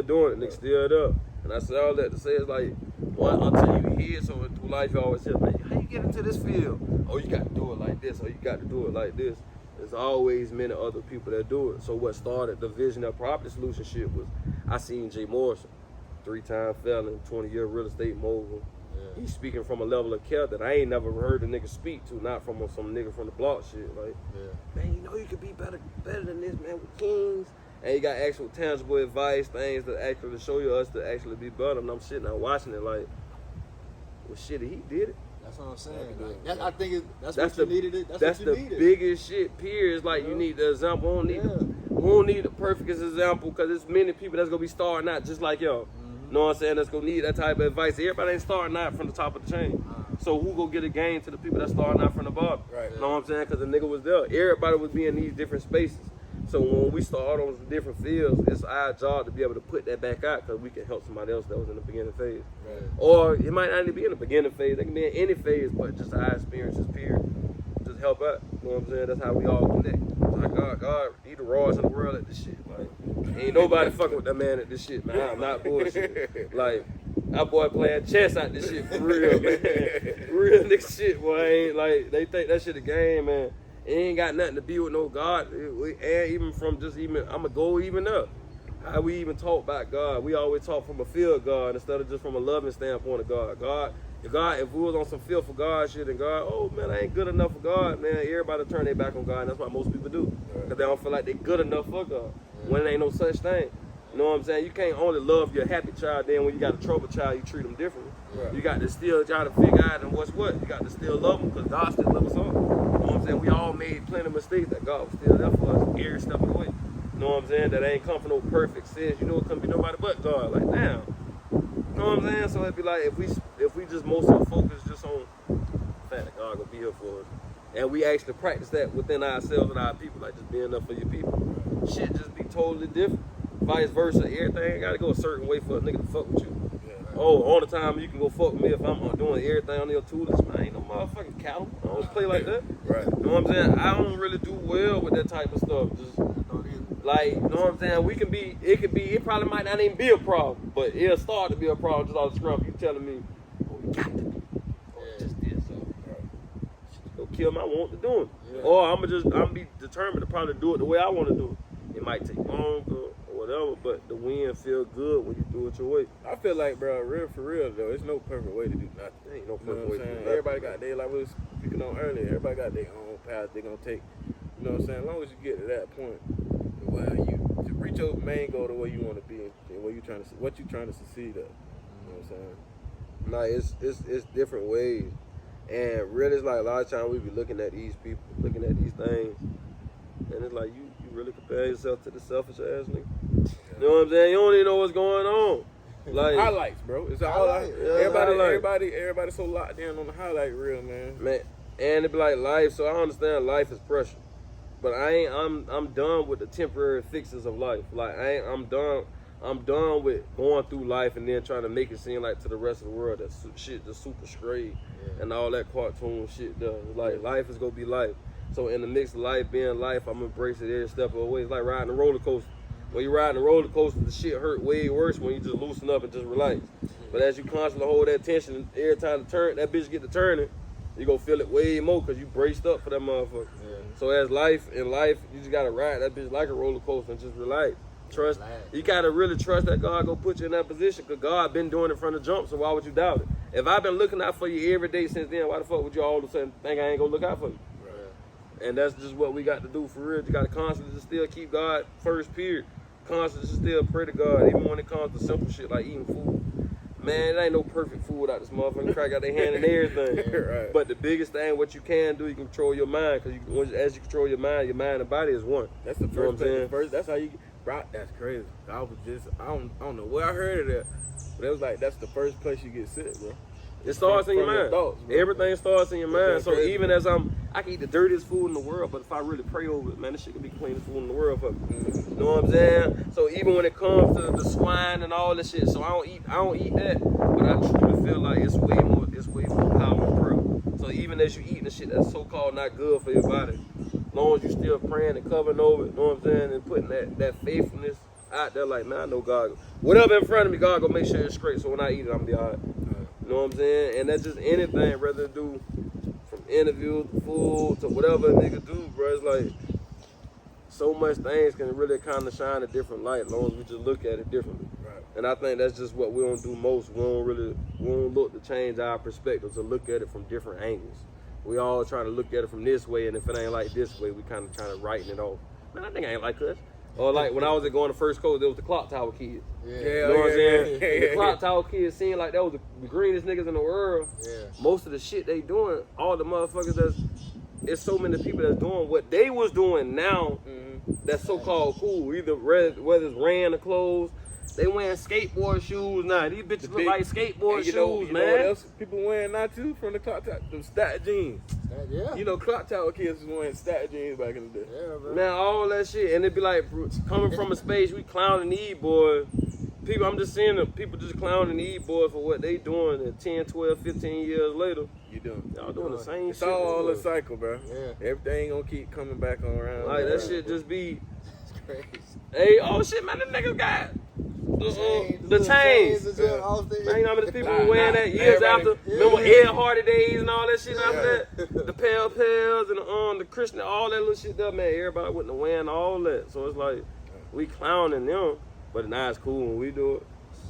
[SPEAKER 3] doing it. Niggas still up. And I say all that to say it's like, until you hear so through life, you always say, man, how you get into this field? Oh, you got to do it like this, or you got to do it like this. There's always many other people that do it. So what started the vision of Property Solutiins shit was, I seen Jay Morrison, 3-time felon, 20-year real estate mogul. Yeah. He's speaking from a level of care that I ain't never heard a nigga speak to, not from some nigga from the block shit. Like, man, you know you could be better than this, man, with kings. And you got actual tangible advice, things that actually show you us to actually be better. And I'm sitting there watching it like, well, shit, he did it.
[SPEAKER 2] That's what I'm saying. Like, I think that's what you needed.
[SPEAKER 3] That's the biggest shit, period. It's like you need the example. We don't need the perfectest example because there's many people that's going to be starting out just like y'all. You know what I'm saying? That's going to need that type of advice. Everybody ain't starting out from the top of the chain. So who going to get a game to the people that starting out from the bottom? Right. You know what I'm saying? Because the nigga was there. Everybody was being in these different spaces. So when we start on different fields, it's our job to be able to put that back out because we can help somebody else that was in the beginning phase. Right. Or it might not even be in the beginning phase. It can be in any phase, but just our experiences, period. Just help out. You know what I'm saying? That's how we all connect. It's like, God, he the rawest in the world at this shit. Like, ain't nobody fucking with that man at this shit, man. I'm not bullshit. Like, that boy playing chess out this shit for real, man. Real nigga shit, boy. Ain't like, they think that shit a game, man. It ain't got nothing to be with no God. And even from just even, I'm going to go even up. How we even talk about God. We always talk from a fear of God instead of just from a loving standpoint of God. If we was on some fear for God shit and God, oh man, I ain't good enough for God, man, everybody turn their back on God. And that's what most people do. Because they don't feel like they good enough for God. When there ain't no such thing. You know what I'm saying? You can't only love your happy child, then when you got a troubled child, you treat them differently. Right. You got to still try to figure out and what's what. You got to still love them because God still loves us all. You know what I'm saying? We all made plenty of mistakes that God was still there for us every step of the way. You know what I'm saying? That ain't come from no perfect sense. You know, it couldn't be nobody but God. Like, damn. You know what I'm saying? So it'd be like, if we just mostly focus just on the fact that God gonna be here for us, and we actually practice that within ourselves and our people, like just being there for your people, shit just be totally different. Vice versa, everything gotta go a certain way for a nigga to fuck with you. Oh, all the time you can go fuck with me if I'm doing everything on your tools. Man, I ain't no motherfucking cattle. I don't play like that.
[SPEAKER 4] Right.
[SPEAKER 3] You know what I'm saying? I don't really do well with that type of stuff. Just like, you know what I'm saying? It probably might not even be a problem, but it'll start to be a problem just off the scrum. You telling me, oh, you got to be. Oh, just this. So, go kill my want to do it. Yeah. Or I'm be determined to probably do it the way I want to do it. It might take longer or whatever, but the win feel good when you do it your way.
[SPEAKER 4] I feel like, bro, real for real though, it's no perfect way to do nothing.
[SPEAKER 3] There ain't no perfect way to do nothing.
[SPEAKER 4] Everybody got their, like we was speaking on earlier, everybody got their own path they're gonna take. You know what I'm saying? As long as you get to that point where you to reach your main goal the way you want to be and what you trying to succeed at. You know what I'm saying?
[SPEAKER 3] Nah, it's different ways. And really, it's like a lot of times we be looking at these people, looking at these things, and it's like you really compare yourself to the selfish ass nigga. You know what I'm saying? You don't even know what's going on. Like
[SPEAKER 4] highlights, bro. It's all everybody so locked in on the highlight reel, man.
[SPEAKER 3] And it be like life. So I understand life is pressure, but I'm done with the temporary fixes of life. Like I'm done with going through life and then trying to make it seem like to the rest of the world that shit just super straight and all that cartoon shit does. Like life is gonna be life. So in the mix of life being life, I'm embracing every step of the way. It's like riding a roller coaster. When you riding a roller coaster, the shit hurt way worse when you just loosen up and just relax. But as you constantly hold that tension, every time the turn, that bitch get to turning, you gonna feel it way more because you braced up for that motherfucker. Yeah. So as in life, you just gotta ride that bitch like a roller coaster and just relax. Trust. You gotta really trust that God gonna put you in that position because God been doing it from the jump. So why would you doubt it? If I've been looking out for you every day since then, why the fuck would you all of a sudden think I ain't gonna look out for you? And that's just what we got to do for real. You got to constantly just still keep God first, period. Constantly just still pray to God, even when it comes to simple shit like eating food. Man, it ain't no perfect food without this motherfucker. Crack out their hand and everything. Right. But the biggest thing, what you can do, you control your mind. Because as you control your mind and body is one.
[SPEAKER 4] That's the first thing. That's how you bro, that's crazy. I don't know where I heard of that. But it was like, that's the first place you get sick, bro.
[SPEAKER 3] It starts in your mind.
[SPEAKER 4] Thoughts,
[SPEAKER 3] everything starts in your mind. So
[SPEAKER 4] crazy,
[SPEAKER 3] even as I can eat the dirtiest food in the world, but if I really pray over it, man, this shit can be the cleanest food in the world for me. You know what I'm saying? So even when it comes to the swine and all this shit, so I don't eat that, but I truly feel like it's way more power in prayer. So even as you eating the shit that's so-called not good for your body, as long as you still praying and covering over it, you know what I'm saying, and putting that faithfulness out there, like, man, I know God, whatever in front of me, God gonna make sure it's straight, so when I eat it, I'm gonna be all right. You know what I'm saying? And that's just anything, rather do from interviews to food to whatever a nigga do, bro. It's like so much things can really kind of shine a different light as long as we just look at it differently. Right. And I think that's just what we don't do most. We don't look to change our perspective, to look at it from different angles. We all trying to look at it from this way, and if it ain't like this way, we kind of trying to writing it off. Man, I think I ain't like us. Or like when I was going to First Coast, there was the Clock Tower kids.
[SPEAKER 2] Yeah.
[SPEAKER 3] You know what I'm saying? The Clock Tower kids seemed like that was the greenest niggas in the world. Yeah. Most of the shit they doing, all the motherfuckers it's so many people that's doing what they was doing now that's so-called cool. Either whether it's ran or clothes, they wearing skateboard shoes now. These bitches look like skateboard shoes,
[SPEAKER 4] you
[SPEAKER 3] man.
[SPEAKER 4] Know what else people wearing now too from the Clock Tower? Them stat jeans.
[SPEAKER 2] Yeah.
[SPEAKER 4] You know, Clock Tower kids was wearing stat jeans back in the day.
[SPEAKER 2] Yeah, bro.
[SPEAKER 3] Man, all that shit. And it be like, coming from a space, we clowning these boys. People, I'm just seeing the people just clowning these boys for what they doing, and 10, 12, 15 years later, y'all doing the same
[SPEAKER 4] it's
[SPEAKER 3] shit.
[SPEAKER 4] It's all a cycle, bro.
[SPEAKER 2] Yeah.
[SPEAKER 4] Everything gonna keep coming back around.
[SPEAKER 3] Like, that shit just be,
[SPEAKER 2] It's crazy.
[SPEAKER 3] hey, oh shit, man, them niggas got the chains.
[SPEAKER 2] Man,
[SPEAKER 3] you know how many people were wearing that years after? Remember Ed Hardy days and all that shit after that? The Pels and the Christian, all that little shit there, man. Everybody went to wearing all that. So it's like, we clowning them, but now it's cool when we do it.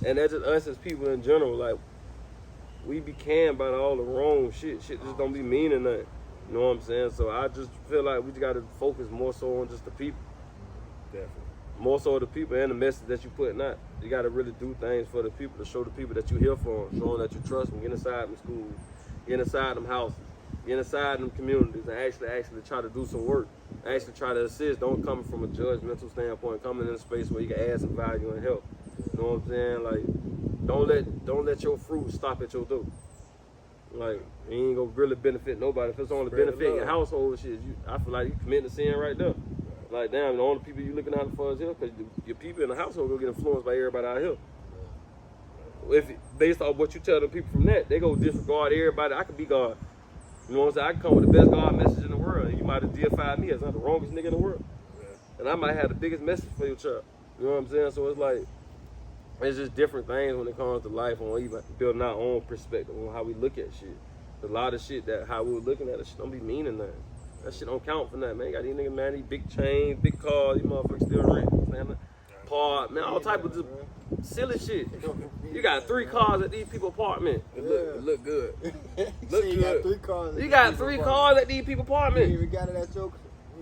[SPEAKER 3] And that's just us as people in general. Like, we be canned about all the wrong shit. Shit just don't be meaning nothing. You know what I'm saying? So I just feel like we just got to focus more so on just the people.
[SPEAKER 4] Definitely.
[SPEAKER 3] More so the people and the message that you putting out. You got to really do things for the people, to show the people that you here for them, showing that you trust them, get inside them schools, get inside them houses, get inside them communities and actually try to do some work. Actually try to assist. Don't come from a judgmental standpoint. Coming in a space where you can add some value and help. You know what I'm saying? Like, don't let your fruit stop at your door. Like, it ain't gonna really benefit nobody. If it's only benefit your household, shit, I feel like you committing a sin right there. Like, damn, the only people you looking out for is here, because your people in the household gonna get influenced by everybody out here. If based off what you tell the people from that, they go disregard everybody. I could be God. You know what I'm saying? I can come with the best God message in the world, and you might have deified me as I'm the wrongest nigga in the world. And I might have the biggest message for your child. You know what I'm saying? So it's like, it's just different things when it comes to life, and even building our own perspective on how we look at shit. A lot of shit that how we were looking at it, shit don't be meaning nothing. That shit don't count for nothing, man. You got these niggas, man, these big chains, big cars, these motherfuckers still rent. Part, man, all type of just silly shit. You got 3 cars at these people's apartment.
[SPEAKER 4] It look good.
[SPEAKER 2] Look good. Got 3 cars.
[SPEAKER 3] You got 3 cars at these people's apartment.
[SPEAKER 2] You ain't even got it at your.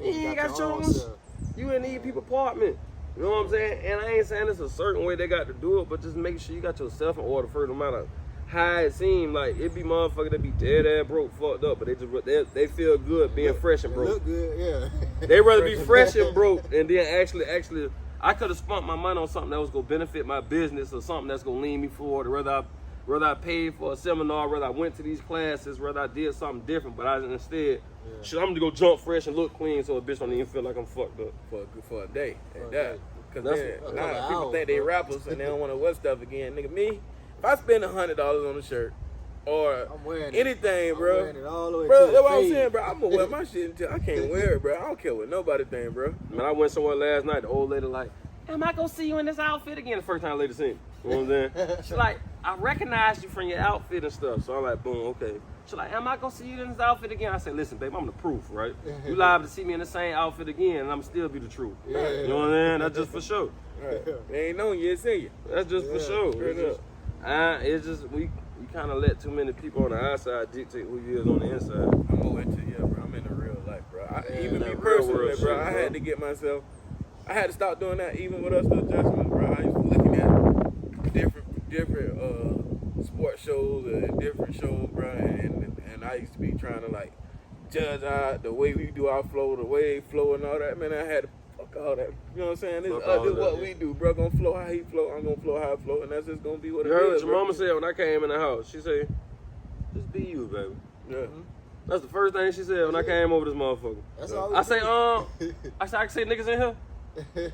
[SPEAKER 3] You ain't got yours. You in these people's apartment. You know what I'm saying? And I ain't saying it's a certain way they got to do it, but just make sure you got yourself in order first, no matter how it seems. Like, it be motherfuckers that be dead ass broke, fucked up, but they feel good being fresh and broke.
[SPEAKER 2] Look good, yeah.
[SPEAKER 3] They rather be fresh and broke and then actually, I could have spent my money on something that was gonna benefit my business or something that's gonna lean me forward. Whether I paid for a seminar, whether I went to these classes, whether I did something different, but I instead, shit, I'm gonna go jump fresh and look clean so a bitch don't even feel like I'm fucked up.
[SPEAKER 4] For a day. Because now people think they rappers and they don't want to wear stuff again. Nigga, me, if I spend $100 on a shirt or anything, bro,
[SPEAKER 2] wearing it all the way
[SPEAKER 4] bro,
[SPEAKER 2] to
[SPEAKER 4] that's
[SPEAKER 2] the
[SPEAKER 4] what I'm
[SPEAKER 2] fade.
[SPEAKER 4] saying, bro. I'm gonna wear my shit until I can't wear it, bro. I don't care what nobody think, bro.
[SPEAKER 3] Man, I went somewhere last night, the old lady like, am I gonna see you in this outfit again? The first time the lady seen me. You know what I'm saying? She like, I recognize you from your outfit and stuff. So I'm like, boom, okay. She like, am I gonna see you in this outfit again? I said, listen, babe, I'm the proof, right? You liable to see me in the same outfit again, and I'm still be the truth.
[SPEAKER 2] Yeah.
[SPEAKER 3] You know what I'm saying? That's just for sure.
[SPEAKER 4] Right. They ain't known you, ain't seen you.
[SPEAKER 3] That's just for sure. It's just we kind of let too many people on the outside dictate who you is on the inside.
[SPEAKER 4] I'm gonna wait till bro. I'm in the real life, bro. Even me personally,
[SPEAKER 3] shit,
[SPEAKER 4] bro, I had to get myself. I had to stop doing that, even with us the adjustments, bro. I used to be looking at different sports shows and different shows, bro, and I used to be trying to like judge the way we do our flow, the wave flow and all that. Man, I had to fuck all that. You know what I'm saying? This is what we do, bro. Gonna flow how he flow. I'm gonna flow how I flow, and that's just gonna be what it is.
[SPEAKER 3] You heard what your
[SPEAKER 4] bro.
[SPEAKER 3] mama said when I came in the house? She said, just be you, baby.
[SPEAKER 4] Yeah.
[SPEAKER 3] That's the first thing she said when I came over this motherfucker.
[SPEAKER 2] That's all
[SPEAKER 3] I say, I can say niggas in here.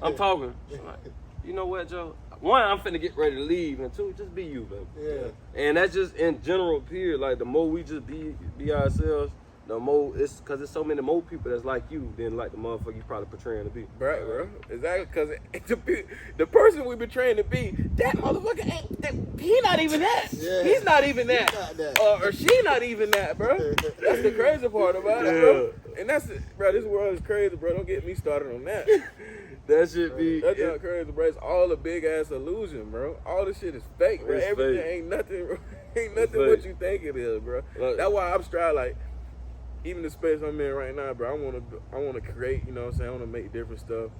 [SPEAKER 3] I'm talking. She's like, you know what, Joe? 1, I'm finna get ready to leave, and 2, just be you, baby.
[SPEAKER 2] Yeah.
[SPEAKER 3] And that's just in general, period. Like, the more we just be ourselves, the more it's because there's so many more people that's like you than like the motherfucker you probably portraying to be.
[SPEAKER 4] Right, bro. Exactly, because the person we portraying to be, that motherfucker he not even that.
[SPEAKER 2] Yeah.
[SPEAKER 4] He's not even that.
[SPEAKER 2] Not that.
[SPEAKER 4] Or she not even that, bro. That's the crazy part about it, bro. And that's it, bro. This world is crazy, bro. Don't get me started on that.
[SPEAKER 3] That should be.
[SPEAKER 4] That's not crazy, bro. It's all a big ass illusion, bro. All this shit is fake, bro.
[SPEAKER 3] It's
[SPEAKER 4] Everything
[SPEAKER 3] fake.
[SPEAKER 4] ain't nothing. Ain't nothing
[SPEAKER 3] fake.
[SPEAKER 4] what you think it is, bro.
[SPEAKER 3] Look.
[SPEAKER 4] That's why I'm striving, like, even the space I'm in right now, bro. I wanna create. You know what I'm saying? I wanna make different stuff,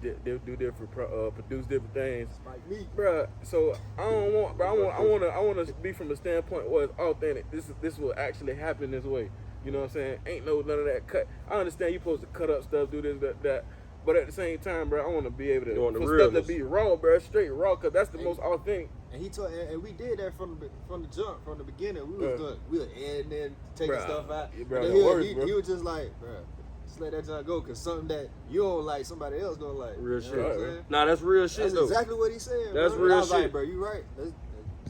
[SPEAKER 4] do different, produce different things,
[SPEAKER 2] Like me.
[SPEAKER 4] bro. So I don't want, bro. I wanna be from the standpoint where it's authentic. This will actually happen this way. You know what I'm saying? Ain't none of that cut. I understand you supposed to cut up stuff, do this, that. But at the same time, bro, I want to be able to for stuff to be raw, bro, straight raw, cause that's the most authentic.
[SPEAKER 2] And he told, and we did that from the jump, from the beginning. We was doing, we were editing and taking stuff out.
[SPEAKER 4] Yeah, bro,
[SPEAKER 2] and
[SPEAKER 4] the
[SPEAKER 2] then
[SPEAKER 4] worst, bro.
[SPEAKER 2] he was just like, bro, just let that junk go, cause something that you don't like, somebody else don't like.
[SPEAKER 3] Real
[SPEAKER 2] You
[SPEAKER 3] shit.
[SPEAKER 2] know what I'm saying?
[SPEAKER 3] Nah, that's real shit
[SPEAKER 2] That's
[SPEAKER 3] though.
[SPEAKER 2] exactly what he said.
[SPEAKER 3] That's
[SPEAKER 2] bro.
[SPEAKER 3] real
[SPEAKER 2] I was
[SPEAKER 3] shit.
[SPEAKER 2] like, bro, you right.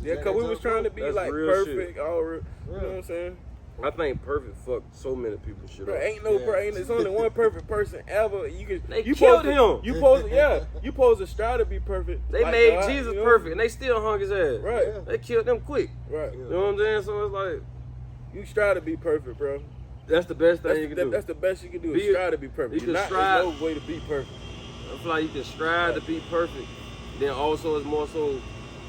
[SPEAKER 4] Yeah, cause we was trying to be
[SPEAKER 3] That's
[SPEAKER 4] like
[SPEAKER 3] real
[SPEAKER 4] perfect,
[SPEAKER 3] shit.
[SPEAKER 4] all real. You know what I'm saying?
[SPEAKER 3] I think perfect fucked so many people shit
[SPEAKER 4] Bro,
[SPEAKER 3] up.
[SPEAKER 4] ain't no, bro, it's only one perfect person ever.
[SPEAKER 3] They
[SPEAKER 4] You
[SPEAKER 3] killed
[SPEAKER 4] supposed to-
[SPEAKER 3] him.
[SPEAKER 4] You supposed to strive to be perfect.
[SPEAKER 3] They
[SPEAKER 4] like
[SPEAKER 3] made
[SPEAKER 4] God,
[SPEAKER 3] Jesus
[SPEAKER 4] you know?
[SPEAKER 3] perfect, and they still hung his ass.
[SPEAKER 4] Right,
[SPEAKER 2] Yeah.
[SPEAKER 3] They killed them quick.
[SPEAKER 4] right.
[SPEAKER 3] You know what I'm saying? So it's like,
[SPEAKER 4] You strive to be perfect, bro.
[SPEAKER 3] that's the best thing you can do.
[SPEAKER 4] That's the best you can do.
[SPEAKER 3] Be-
[SPEAKER 4] Is strive to be perfect.
[SPEAKER 3] you can
[SPEAKER 4] There's
[SPEAKER 3] strive-
[SPEAKER 4] no way to be perfect.
[SPEAKER 3] I feel like you can strive to be perfect. Then also it's more so,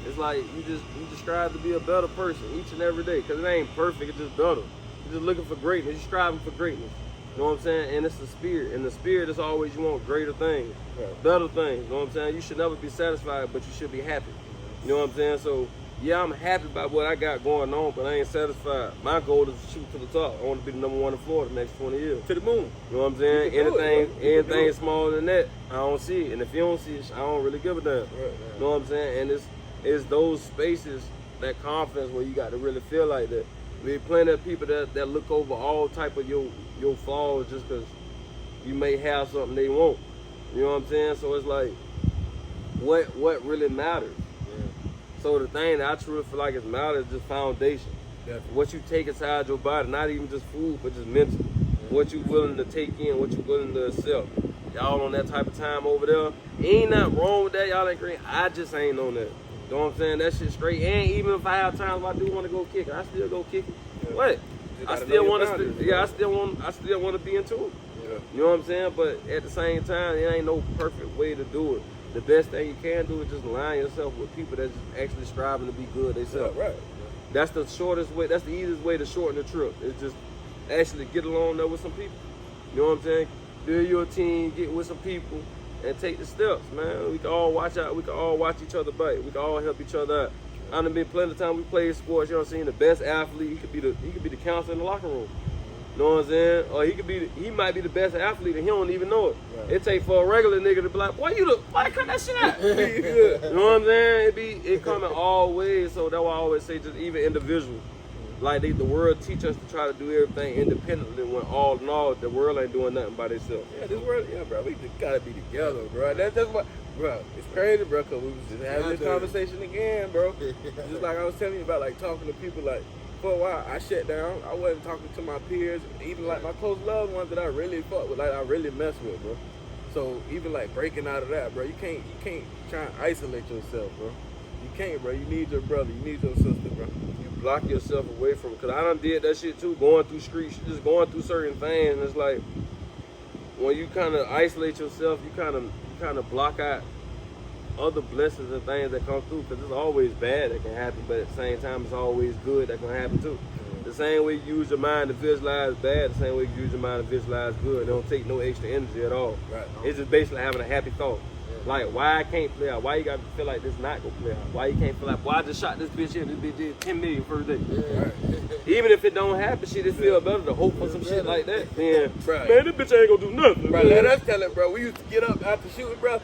[SPEAKER 3] it's like you just strive to be a better person each and every day. Cause it ain't perfect, it's just better. You're just looking for greatness. You're striving for greatness. You know what I'm saying? And it's the spirit. And the spirit is always you want greater things,
[SPEAKER 4] Right.
[SPEAKER 3] better things. You know what I'm saying? You should never be satisfied, but you should be happy. You know what I'm saying? So yeah, I'm happy about what I got going on, but I ain't satisfied. My goal is to shoot to the top. I want to be the number one in Florida the next 20 years.
[SPEAKER 4] To the moon.
[SPEAKER 3] You know what I'm saying?
[SPEAKER 4] You can do it, bro. You can do
[SPEAKER 3] Anything
[SPEAKER 4] it.
[SPEAKER 3] smaller than that, I don't see it. And if you don't see it, I don't really give a damn.
[SPEAKER 4] Right.
[SPEAKER 3] You know what I'm saying? And it's those spaces, that confidence where you got to really feel like that. There's plenty of people that look over all type of your flaws just because you may have something they want. You know what I'm saying? So it's like, what really matters?
[SPEAKER 4] Yeah.
[SPEAKER 3] So the thing that I truly feel like is matters is just foundation.
[SPEAKER 4] Definitely.
[SPEAKER 3] What you take inside your body, not even just food, but just mental. What you willing to take in, what you willing to accept. Y'all on that type of time over there. Ain't nothing wrong with that. Y'all ain't green. I just ain't on that. You know what I'm saying? That shit straight. And even if I have times where I do want to go kick it, I still go kick it.
[SPEAKER 4] Yeah.
[SPEAKER 3] What?
[SPEAKER 4] You
[SPEAKER 3] I
[SPEAKER 4] gotta
[SPEAKER 3] still
[SPEAKER 4] know
[SPEAKER 3] want
[SPEAKER 4] your
[SPEAKER 3] to.
[SPEAKER 4] boundaries,
[SPEAKER 3] Yeah,
[SPEAKER 4] bro.
[SPEAKER 3] I still want to be into it.
[SPEAKER 4] Yeah.
[SPEAKER 3] You know what I'm saying? But at the same time, it ain't no perfect way to do it. The best thing you can do is just align yourself with people that's just actually striving to be good themselves.
[SPEAKER 4] Right.
[SPEAKER 3] That's the shortest way. That's the easiest way to shorten the trip. It's just actually get along there with some people. You know what I'm saying? Build your team, get with some people, and take the steps, man. We can all watch out. We can all watch each other back. We can all help each other out. I done been plenty of time we played sports. You know what I'm saying? The best athlete, he could be the counselor in the locker room. You know what I'm saying? Or he might be the best athlete and he don't even know it.
[SPEAKER 4] Right.
[SPEAKER 3] It take for a regular nigga to be like, boy, why cut that shit out? You know what I'm saying? It coming all ways. So that's why I always say, just even individuals. Like the world teach us to try to do everything independently when all in all, the world ain't doing nothing by themselves.
[SPEAKER 4] Yeah, this world, yeah, bro, we just gotta be together, bro. That's what, bro, it's crazy, bro, because we was just having this conversation again, bro. Just like I was telling you about, like, talking to people, like, for a while, I shut down. I wasn't talking to my peers, even, like, my close loved ones that I really fuck with, like, I really mess with, bro. So, even, like, breaking out of that, bro, you can't try and isolate yourself, bro. You can't, bro. You need your brother. You need your sister, bro.
[SPEAKER 3] You block yourself away from it. Because I done did that shit, too, going through streets, just going through certain things. And it's like, when you kind of isolate yourself, you kind of block out other blessings and things that come through, because it's always bad that can happen, but at the same time, it's always good that can happen too. The same way you use your mind to visualize bad, the same way you use your mind to visualize good. It don't take no extra energy at all.
[SPEAKER 4] Right.
[SPEAKER 3] It's just basically having a happy thought. Like, why I can't play out? Why you got to feel like this not gonna play out? Why you can't feel like, why I just shot this bitch here, this bitch did 10 million first day.
[SPEAKER 4] Right.
[SPEAKER 3] Even if it don't happen, shit, it feel better to hope for some shit like that. Then,
[SPEAKER 4] Right.
[SPEAKER 3] man, this bitch ain't gonna do nothing.
[SPEAKER 4] Bro, let us tell it, bro. We used to get up after shooting, bro.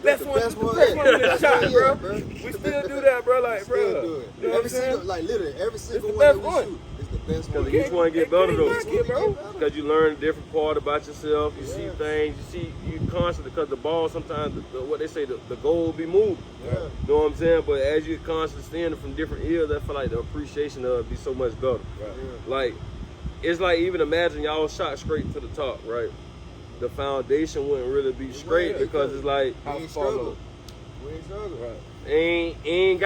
[SPEAKER 4] Best one in the shot, bro. We still do that, bro. Like, bro.
[SPEAKER 2] Still do it.
[SPEAKER 4] You know what I'm
[SPEAKER 2] Every single,
[SPEAKER 4] saying?
[SPEAKER 2] like literally, every single
[SPEAKER 4] the
[SPEAKER 2] one that
[SPEAKER 4] best
[SPEAKER 2] we
[SPEAKER 4] one.
[SPEAKER 2] shoot is the best one.
[SPEAKER 3] Because each one get better though.
[SPEAKER 4] Each one get better.
[SPEAKER 3] Because you learn a different part about yourself. You see things. You constantly, because the ball sometimes, what they say, the goal will be moved.
[SPEAKER 2] Yeah.
[SPEAKER 3] You know what I'm saying? But as you constantly standing from different ears, I feel like the appreciation of it be so much better.
[SPEAKER 4] Right.
[SPEAKER 3] Like, it's like, even imagine y'all shot straight to the top, right? The foundation wouldn't really be straight because it's like,
[SPEAKER 2] We ain't struggle. We ain't struggle.
[SPEAKER 4] Right.
[SPEAKER 3] ain't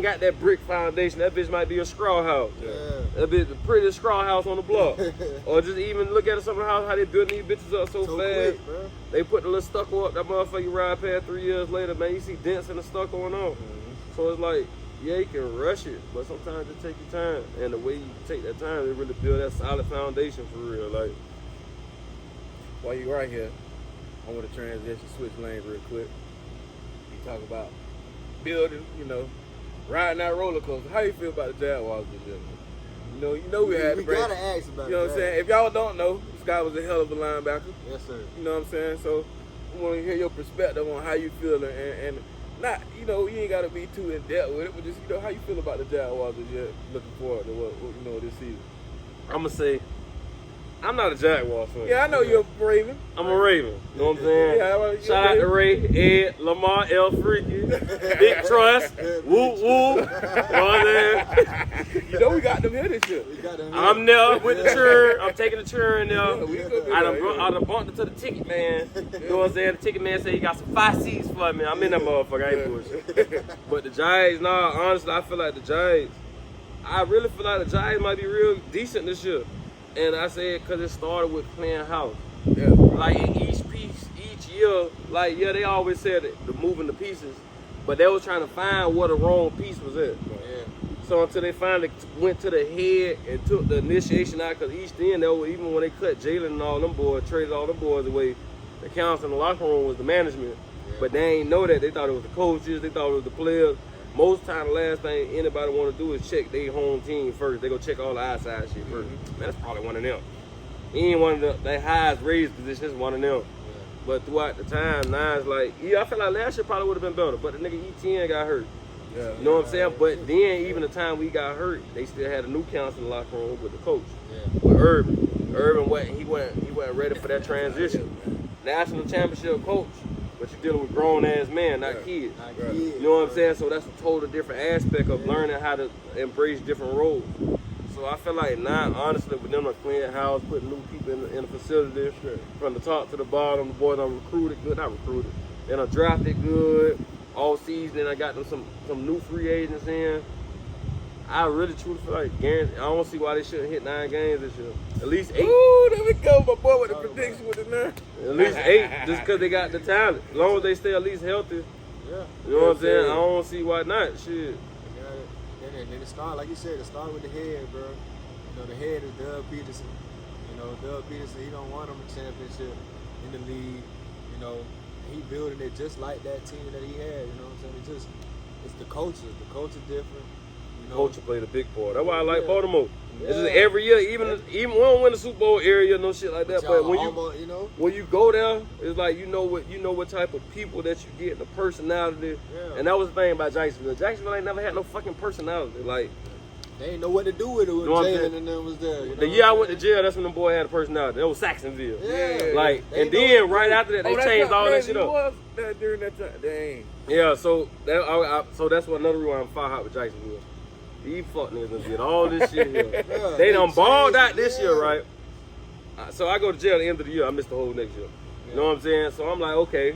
[SPEAKER 3] got that brick foundation. That bitch might be a straw house.
[SPEAKER 2] Yeah.
[SPEAKER 3] That bitch the prettiest straw house on the block. Or just even look at some house, how they building these bitches up so fast.
[SPEAKER 2] Quick, bro.
[SPEAKER 3] They put the little stucco up, that motherfucker you ride past 3 years later, man, you see dents in the stucco going on. So it's like, yeah, you can rush it, but sometimes it take your time. And the way you take that time, it really build that solid foundation for real. Like,
[SPEAKER 4] While you right here, I want to transition, switch lanes real quick. You talk about building, riding that roller coaster. How you feel about the Jaguars this year? You know we had to bring.
[SPEAKER 2] gotta ask about
[SPEAKER 4] You know
[SPEAKER 2] it,
[SPEAKER 4] what I'm saying? If y'all don't know, this guy was a hell of a linebacker.
[SPEAKER 2] Yes, sir.
[SPEAKER 4] You know what I'm saying? So I want to hear your perspective on how you feel and not, you ain't got to be too in depth with it, but just, how you feel about the Jaguars this year, looking forward to what this season.
[SPEAKER 3] I'm going to say, I'm not a Jaguar fan.
[SPEAKER 4] Yeah, I know you're a Raven.
[SPEAKER 3] I'm a Raven. You know what I'm saying?
[SPEAKER 4] Yeah,
[SPEAKER 3] Shout out to Ray, Ed, Lamar, L. Freaky, Big Trust, Whoop Whoop. You know what I'm saying?
[SPEAKER 4] We got them here this year.
[SPEAKER 2] We got them
[SPEAKER 3] I'm there with the churn. I'm taking the churn there.
[SPEAKER 4] Yeah, we could do
[SPEAKER 3] I
[SPEAKER 4] that,
[SPEAKER 3] done bumped into the ticket man. You know what I'm saying? The ticket man said he got some 5 seats for me. I'm in that motherfucker. I ain't bullshit. But the Giants, honestly, I feel like the Giants, I really feel like the Giants might be real decent this year. And I say it because it started with playing house.
[SPEAKER 4] Yeah.
[SPEAKER 3] Like in each piece, each year, like, yeah, they always said it, the moving the pieces, but they was trying to find where the wrong piece was at.
[SPEAKER 2] Yeah.
[SPEAKER 3] So until they finally went to the head and took the initiation out, because each then, even when they cut Jalen and all them boys, traded all them boys away, the council in the locker room was the management.
[SPEAKER 2] Yeah.
[SPEAKER 3] But they ain't know that. They thought it was the coaches, they thought it was the players. most time the last thing anybody want to do is check their home team first. They go check all the outside shit first. Man, that's probably one of them. He ain't one of the highest raised positions, one of them. Yeah. But throughout the time, now it's like, I feel like last year probably would have been better, but the nigga ETN got hurt. Yeah, you know what I'm saying? But then, even the time we got hurt, they still had a new counselor in the locker room with the coach, with Urban. He wasn't ready for that transition. National championship coach, but you're dealing with grown ass men, not kids. You know what I'm saying? So that's a total different aspect of learning how to embrace different roles. So I feel like now, honestly, with them to clean house, putting new people in the facility, from the top to the bottom, the boys done not recruited, they done drafted good all season, and I got them some new free agents in. I really truly feel like I don't see why they shouldn't hit 9 games this year. At least 8.
[SPEAKER 4] Ooh, there we go, my boy with the prediction with the 9.
[SPEAKER 3] At least 8, just because they got the talent. As long as they stay at least healthy. Yeah. You know what I'm saying? I don't see why not. Shit.
[SPEAKER 2] Then it start, like you said, it start with the head, bro. You know, the head is Doug Peterson. You know, Doug Peterson, he don't want them a championship in the league. You know, he building it just like that team that he had. You know what I'm saying? It's the culture. The culture different.
[SPEAKER 3] Culture played a big part. That's why I like Baltimore. It's just every year, even we don't win the Super Bowl area, no shit like that. But when you go there, it's like you know what type of people that you get, the personality. Yeah. And that was the thing about Jacksonville. Jacksonville ain't never had no fucking personality. Like
[SPEAKER 2] they ain't know what to do with it when Jalen and them was there. You know
[SPEAKER 3] the year I went to jail, that's when the boy had a personality. That was Saxonville. Yeah. Like and then right after that, they changed all that shit up.
[SPEAKER 4] During that time, dang.
[SPEAKER 3] Yeah. So that's what another reason I'm fire hot with Jacksonville. These fuck niggas done did all this shit here. Yeah, they done balled out this year, right? So I go to jail at the end of the year. I missed the whole next year. You know what I'm saying? So I'm like, okay.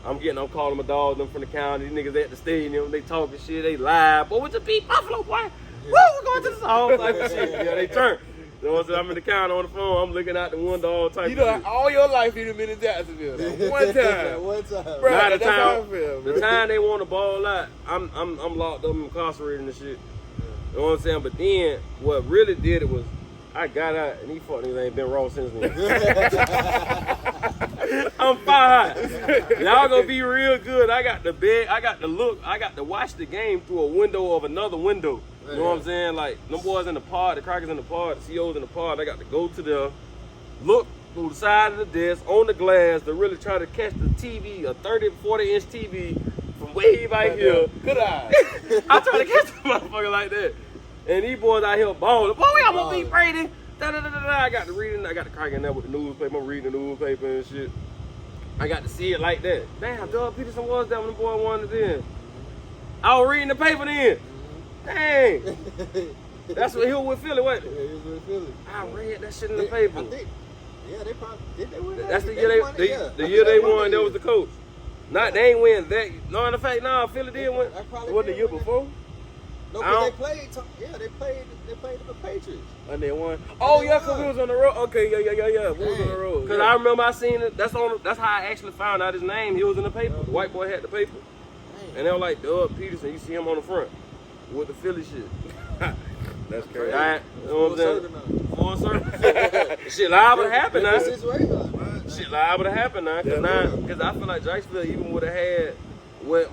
[SPEAKER 3] I'm calling my dogs them from the county. These niggas at the stadium, they talking shit, they live. Boy, what you beat Buffalo, boy? Woo, we're going to the all type of shit. Yeah, they turn. You know what I'm saying? I'm in the county on the phone. I'm looking out the window all type of shit.
[SPEAKER 4] All your life you've been in Jacksonville. One time.
[SPEAKER 2] One time.
[SPEAKER 4] Bro, that's how I feel, bro.
[SPEAKER 3] The time they want to ball out, I'm locked up, incarcerated and shit. You know what I'm saying? But then, what really did it was, I got out, and these fuck niggas ain't been raw since then. I'm fine. Y'all gonna be real good. I got the bed, I got the look, I got to watch the game through a window of another window. You know what I'm saying? Like, them boys in the pod, the crackers in the pod, the COs in the pod, I got to go to the, look through the side of the desk, on the glass, to really try to catch the TV, a 30, 40-inch TV, from way back here.
[SPEAKER 4] Good eyes.
[SPEAKER 3] I try to catch the motherfucker like that. And these boys out here balling. Boy, we almost beat Brady. I got to read it. I got to crack in there with the newspaper. I'm reading the newspaper and shit. I got to see it like that. Damn, Doug Peterson was that when the boy wanted it in. I was reading the paper then. Dang. That's what he was with Philly, wasn't it?
[SPEAKER 2] Yeah, he was with Philly.
[SPEAKER 3] I read that shit in the paper.
[SPEAKER 2] I think, they probably, did they win that?
[SPEAKER 3] That's the year the year they won, that was the coach. Not they ain't win that. No, in fact, Philly did win.
[SPEAKER 4] What, the year before?
[SPEAKER 2] No, because they played the Patriots.
[SPEAKER 4] And they won. Oh yeah, because we was on the road. Okay, yeah. We was on the road.
[SPEAKER 3] Because I remember I seen it. That's how I actually found out his name. He was in the paper. The white boy had the paper. And they were like, Doug Peterson. You see him on the front with the Philly shit.
[SPEAKER 4] That's crazy.
[SPEAKER 3] Right? You know what I'm saying? Full circle. Shit liable to happen now. Shit liable to happen now. Because I feel like Jacksonville even would have had what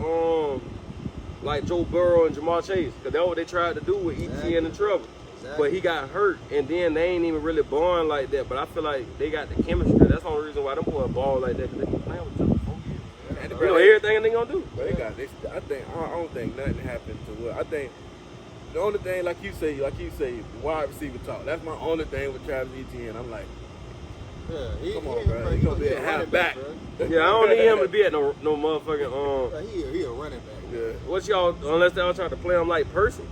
[SPEAKER 3] like Joe Burrow and Jamar Chase, because that's what they tried to do with ETN and Trevor. Exactly. But he got hurt, and then they ain't even really born like that. But I feel like they got the chemistry. That's the only reason why them boys ball like that, because they been playing with each other for 4 years. You know everything they gonna do.
[SPEAKER 4] But I don't think nothing happened to what I think. The only thing, like you say, wide receiver talk. That's my only thing with Travis Etienne. I'm like, come on, bro. He gonna be a halfback.
[SPEAKER 3] Yeah, I don't need him to be at no motherfucking
[SPEAKER 2] he a running back.
[SPEAKER 3] Yeah. What's y'all, unless y'all trying to play him like Percy.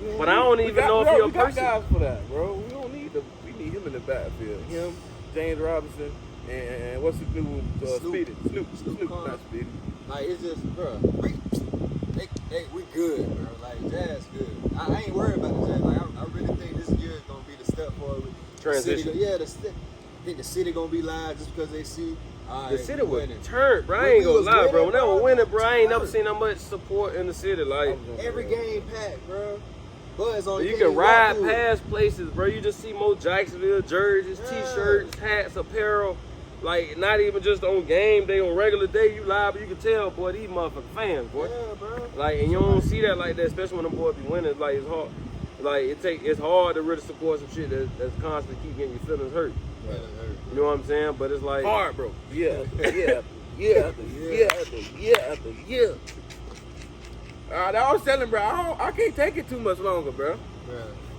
[SPEAKER 3] Yeah, but I don't even know if he's a person.
[SPEAKER 4] We got guys for that, bro. We need him in the backfield. Him, James Robinson, and what's the new Speedy? Snoop, not Speedy.
[SPEAKER 2] Like, it's just, bro, we good, bro. Like, Jazz good. I ain't worried about the Jazz. Like, I really think this year is gonna be the step forward.
[SPEAKER 3] Transition.
[SPEAKER 2] I think the city gonna be live just because they see.
[SPEAKER 3] The city was turned, bro. I ain't gonna lie, bro. When they were winning, bro, I ain't never seen that much support in the city. Like,
[SPEAKER 2] every game packed, bro. Buzz on.
[SPEAKER 3] You can ride past places, bro. You just see more Jacksonville jerseys, T-shirts, hats, apparel. Like, not even just on game day, on regular day, you live, but you can tell, boy, these motherfucking fans, boy.
[SPEAKER 2] Yeah, bro.
[SPEAKER 3] Like, and you don't see that like that, especially when them boys be winning. Like, it's hard. Like, it's hard to really support some shit that's constantly keep getting your feelings hurt.
[SPEAKER 2] Right.
[SPEAKER 3] You know what I'm saying? But it's like
[SPEAKER 4] Hard, bro. Yeah. I was telling, bro, I can't take it too much longer, bro.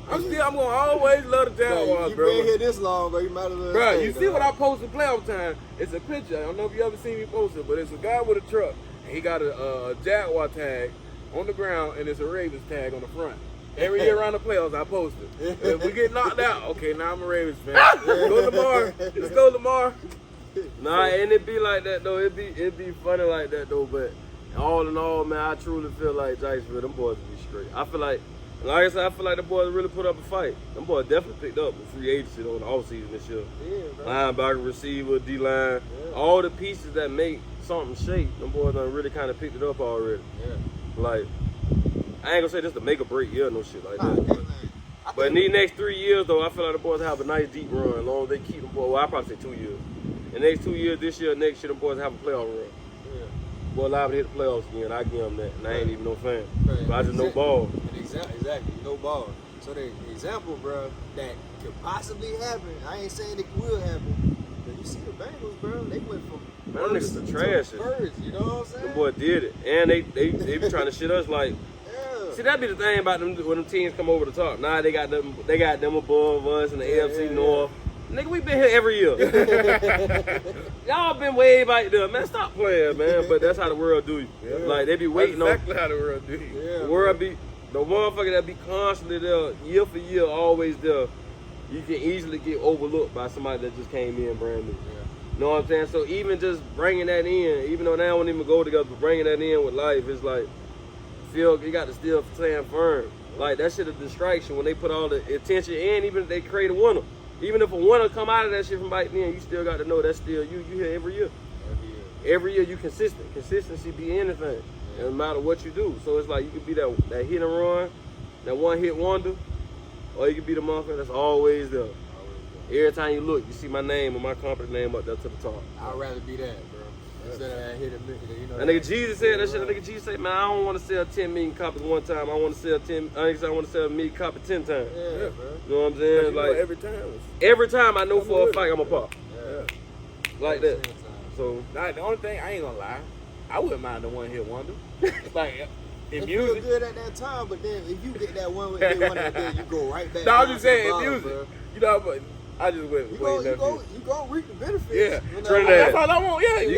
[SPEAKER 4] I'm gonna always love the Jaguars, bro.
[SPEAKER 2] You been here this long, bro. You might as well.
[SPEAKER 4] Bro,
[SPEAKER 2] stay,
[SPEAKER 4] you see
[SPEAKER 2] dog.
[SPEAKER 4] what I posted playoff time? It's a picture. I don't know if you ever seen me post it, but it's a guy with a truck, and he got a Jaguar tag on the ground, and it's a Ravens tag on the front. Every year around the playoffs, I post it. If we get knocked out, okay, now I'm a Ravens fan. Let's go Lamar. Let's go Lamar.
[SPEAKER 3] nah, and it be like that though. It be funny like that though. But all in all, man, I truly feel like Jacksonville, them boys will be straight. I feel like I said, I feel like the boys really put up a fight. Them boys definitely picked up a free agency on the offseason this year.
[SPEAKER 2] Yeah, bro.
[SPEAKER 3] Linebacker, receiver, D-line, all the pieces that make something shake, them boys done really kind of picked it up already.
[SPEAKER 2] Yeah.
[SPEAKER 3] Like, I ain't gonna say this to make a break year, no shit like
[SPEAKER 2] Nah,
[SPEAKER 3] that.
[SPEAKER 2] definitely.
[SPEAKER 3] But in these next 3 years, though, I feel like the boys have a nice deep run. As long as they keep them boys, well, I probably say 2 years. In the next 2 years, this year, next year, the boys have a playoff run.
[SPEAKER 2] Yeah.
[SPEAKER 3] Boy, liable to hit the playoffs again. I give them that, and I ain't even no fan.
[SPEAKER 2] Right.
[SPEAKER 3] But I just know ball.
[SPEAKER 2] Exactly, no ball. So the example, bro, that could possibly happen. I ain't saying it will happen, but you see the Bengals, bro. They went from
[SPEAKER 3] Man, them
[SPEAKER 2] birds
[SPEAKER 3] niggas are
[SPEAKER 2] to
[SPEAKER 3] trash.
[SPEAKER 2] birds. You know what I'm saying?
[SPEAKER 3] Them boy did it, and they be trying to shit us like.
[SPEAKER 2] Yeah.
[SPEAKER 3] See, that be the thing about them when them teams come over the top. Nah, they got them above us in the AFC North. Nigga, we been here every year. Y'all been way back there, man. Stop playing, man. But that's how the world do you.
[SPEAKER 2] Yeah.
[SPEAKER 3] Like they be waiting
[SPEAKER 4] That's exactly how the world do you.
[SPEAKER 2] Yeah,
[SPEAKER 3] the world be the motherfucker that be constantly there, year for year, always there. You can easily get overlooked by somebody that just came in brand new. You know what I'm saying? So even just bringing that in, even though they don't even go together, but bringing that in with life, it's like, you got to still stand firm. Like, that shit a distraction when they put all the attention in, even if they create a winner. Even if a winner come out of that shit from back then, you still got to know that's still you here every year. Every year you consistent. Consistency be anything, no matter what you do. So it's like you could be that hit and run, that one hit wonder, or you could be the motherfucker that's always there. Every time you look, you see my name or my company name up there to the top.
[SPEAKER 2] I'd rather be that, bro. Instead of that hit a minute, you know.
[SPEAKER 3] That nigga Jesus said that shit. That nigga Jesus said, man, I don't want to sell 10 million copies one time. I want to sell 1 million copies 10 times.
[SPEAKER 2] Yeah, bro.
[SPEAKER 3] You know what I'm saying?
[SPEAKER 4] You know,
[SPEAKER 3] Like every time I know for a fact I'm a pop.
[SPEAKER 2] Yeah.
[SPEAKER 3] Like that. So
[SPEAKER 4] Nah, the only thing, I ain't gonna lie, I wouldn't mind the one hit wonder. Like, in
[SPEAKER 2] It feel
[SPEAKER 4] music.
[SPEAKER 2] good at that time, but then if you get that one with hit wonder, then you go right back.
[SPEAKER 4] No, I'm
[SPEAKER 2] down
[SPEAKER 4] just
[SPEAKER 2] to the
[SPEAKER 4] saying, in
[SPEAKER 2] bottom,
[SPEAKER 4] music.
[SPEAKER 2] bro.
[SPEAKER 4] You know, but I just went
[SPEAKER 2] You
[SPEAKER 4] way
[SPEAKER 2] go
[SPEAKER 4] left.
[SPEAKER 2] you go reap the benefits.
[SPEAKER 4] Yeah.
[SPEAKER 2] You know?
[SPEAKER 3] Trinidad.
[SPEAKER 4] That's all I want. Yeah,
[SPEAKER 3] You
[SPEAKER 4] you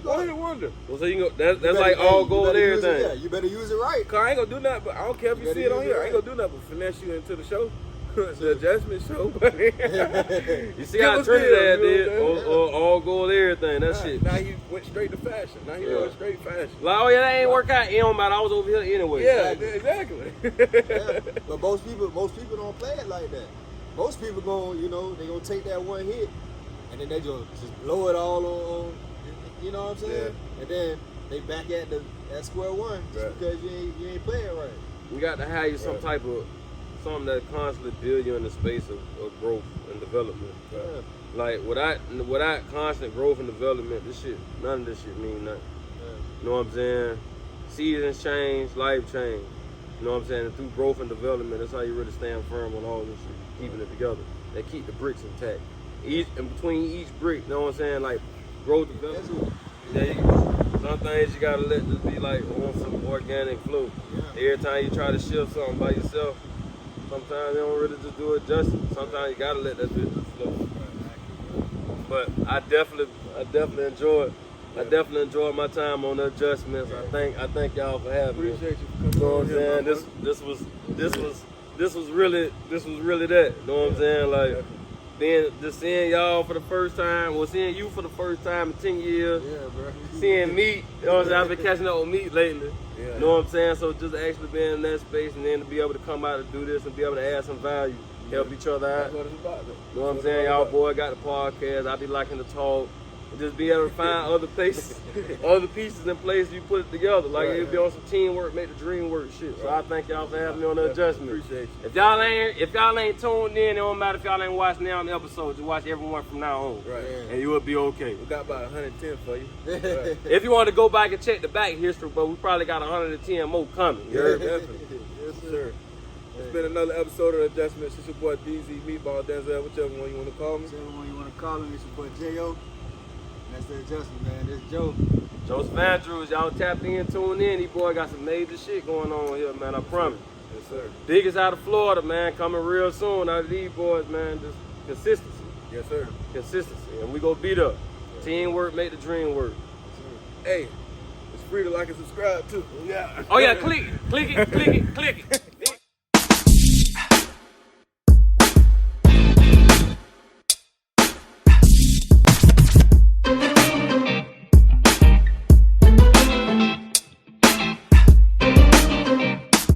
[SPEAKER 2] go-
[SPEAKER 4] one hit wonder.
[SPEAKER 3] well, so you can go.
[SPEAKER 2] You
[SPEAKER 3] That's
[SPEAKER 2] better-
[SPEAKER 3] like
[SPEAKER 2] hey,
[SPEAKER 3] all
[SPEAKER 2] you
[SPEAKER 3] gold
[SPEAKER 2] better
[SPEAKER 3] and
[SPEAKER 2] use it,
[SPEAKER 3] everything.
[SPEAKER 2] yeah, you better use it right.
[SPEAKER 4] Cause I ain't gonna do nothing, but I don't care if you
[SPEAKER 2] You
[SPEAKER 4] see it
[SPEAKER 2] better
[SPEAKER 4] on
[SPEAKER 2] use
[SPEAKER 4] here.
[SPEAKER 2] it
[SPEAKER 4] I ain't gonna do nothing but finesse you into the show. The adjustment show.
[SPEAKER 3] You see how Trinidad did, or all gold everything. That shit.
[SPEAKER 4] Now he went straight to fashion. Now he went straight fashion.
[SPEAKER 3] Like, oh yeah, that ain't work out. It don't matter. I was over here anyway.
[SPEAKER 4] Yeah, exactly.
[SPEAKER 2] Yeah. But most people don't play it like that. Most people they gonna take that one hit and then they just blow it all on you know what I'm saying?
[SPEAKER 4] Yeah.
[SPEAKER 2] And then they back at square one just
[SPEAKER 4] Right.
[SPEAKER 2] because you ain't playing right.
[SPEAKER 3] You got to have you some type of something that constantly build you in the space of growth and development.
[SPEAKER 2] Yeah.
[SPEAKER 3] Like without constant growth and development, none of this shit mean nothing. You know what I'm saying? Seasons change, life change. You know what I'm saying? And through growth and development, that's how you really stand firm on all this shit, keeping it together. They keep the bricks intact. In between each brick, you know what I'm saying? Like growth, development. Some things you gotta let just be like on some organic flow.
[SPEAKER 2] Yeah.
[SPEAKER 3] Every time you try to shift something by yourself, sometimes they don't really just do it justice. Sometimes you gotta let that bitch just flow. But I definitely enjoyed. I definitely enjoyed my time on the adjustments. I thank y'all for having me.
[SPEAKER 4] Appreciate you for
[SPEAKER 3] You know what I'm
[SPEAKER 4] coming on
[SPEAKER 3] saying?
[SPEAKER 4] here,
[SPEAKER 3] This was really that. You know what I'm saying? Like just seeing y'all for the first time, seeing you for the first time in 10 years.
[SPEAKER 2] Yeah, bro.
[SPEAKER 3] Seeing Meat, you know what I'm saying? I've been catching up with Meat lately.
[SPEAKER 4] Yeah.
[SPEAKER 3] You know what I'm saying? So just actually being in that space and then to be able to come out and do this and be able to add some value, help each other out.
[SPEAKER 4] That's what it's about, though.
[SPEAKER 3] You know what I'm saying? Y'all boy got the podcast. I be liking to talk. and just be able to find other places, other pieces in place you put it together. Like it'll be on some teamwork, make the dream work shit. So I thank y'all for having me on the adjustment.
[SPEAKER 4] Appreciate you.
[SPEAKER 3] If y'all ain't tuned in, it don't matter if y'all ain't watching now on the episode. Just watch everyone from now on,
[SPEAKER 4] Right.
[SPEAKER 3] and you will be okay.
[SPEAKER 4] We got about 110 for you. Right.
[SPEAKER 3] If you want to go back and check the back history, but we probably got 110 more coming. You heard me?
[SPEAKER 4] Definitely. Yes, sir. It's been another episode of Adjustments. It's your boy DZ, Meatball, Denzel, whichever one you want to call me.
[SPEAKER 2] Whichever one you want to call him, it's your boy J.O. That's the adjustment, man. This is Joe.
[SPEAKER 3] Joseph Andrews, y'all tapped in, tuned in. These boy got some major shit going on here, man. I promise.
[SPEAKER 4] Yes, sir.
[SPEAKER 3] Biggest out of Florida, man. Coming real soon out of these boys, man. Just consistency.
[SPEAKER 4] Yes, sir.
[SPEAKER 3] Consistency. And we gonna beat up. Teamwork make the dream work.
[SPEAKER 4] Hey, it's free to like and subscribe too. Yeah.
[SPEAKER 3] Oh yeah, click it, click it, click it, click it.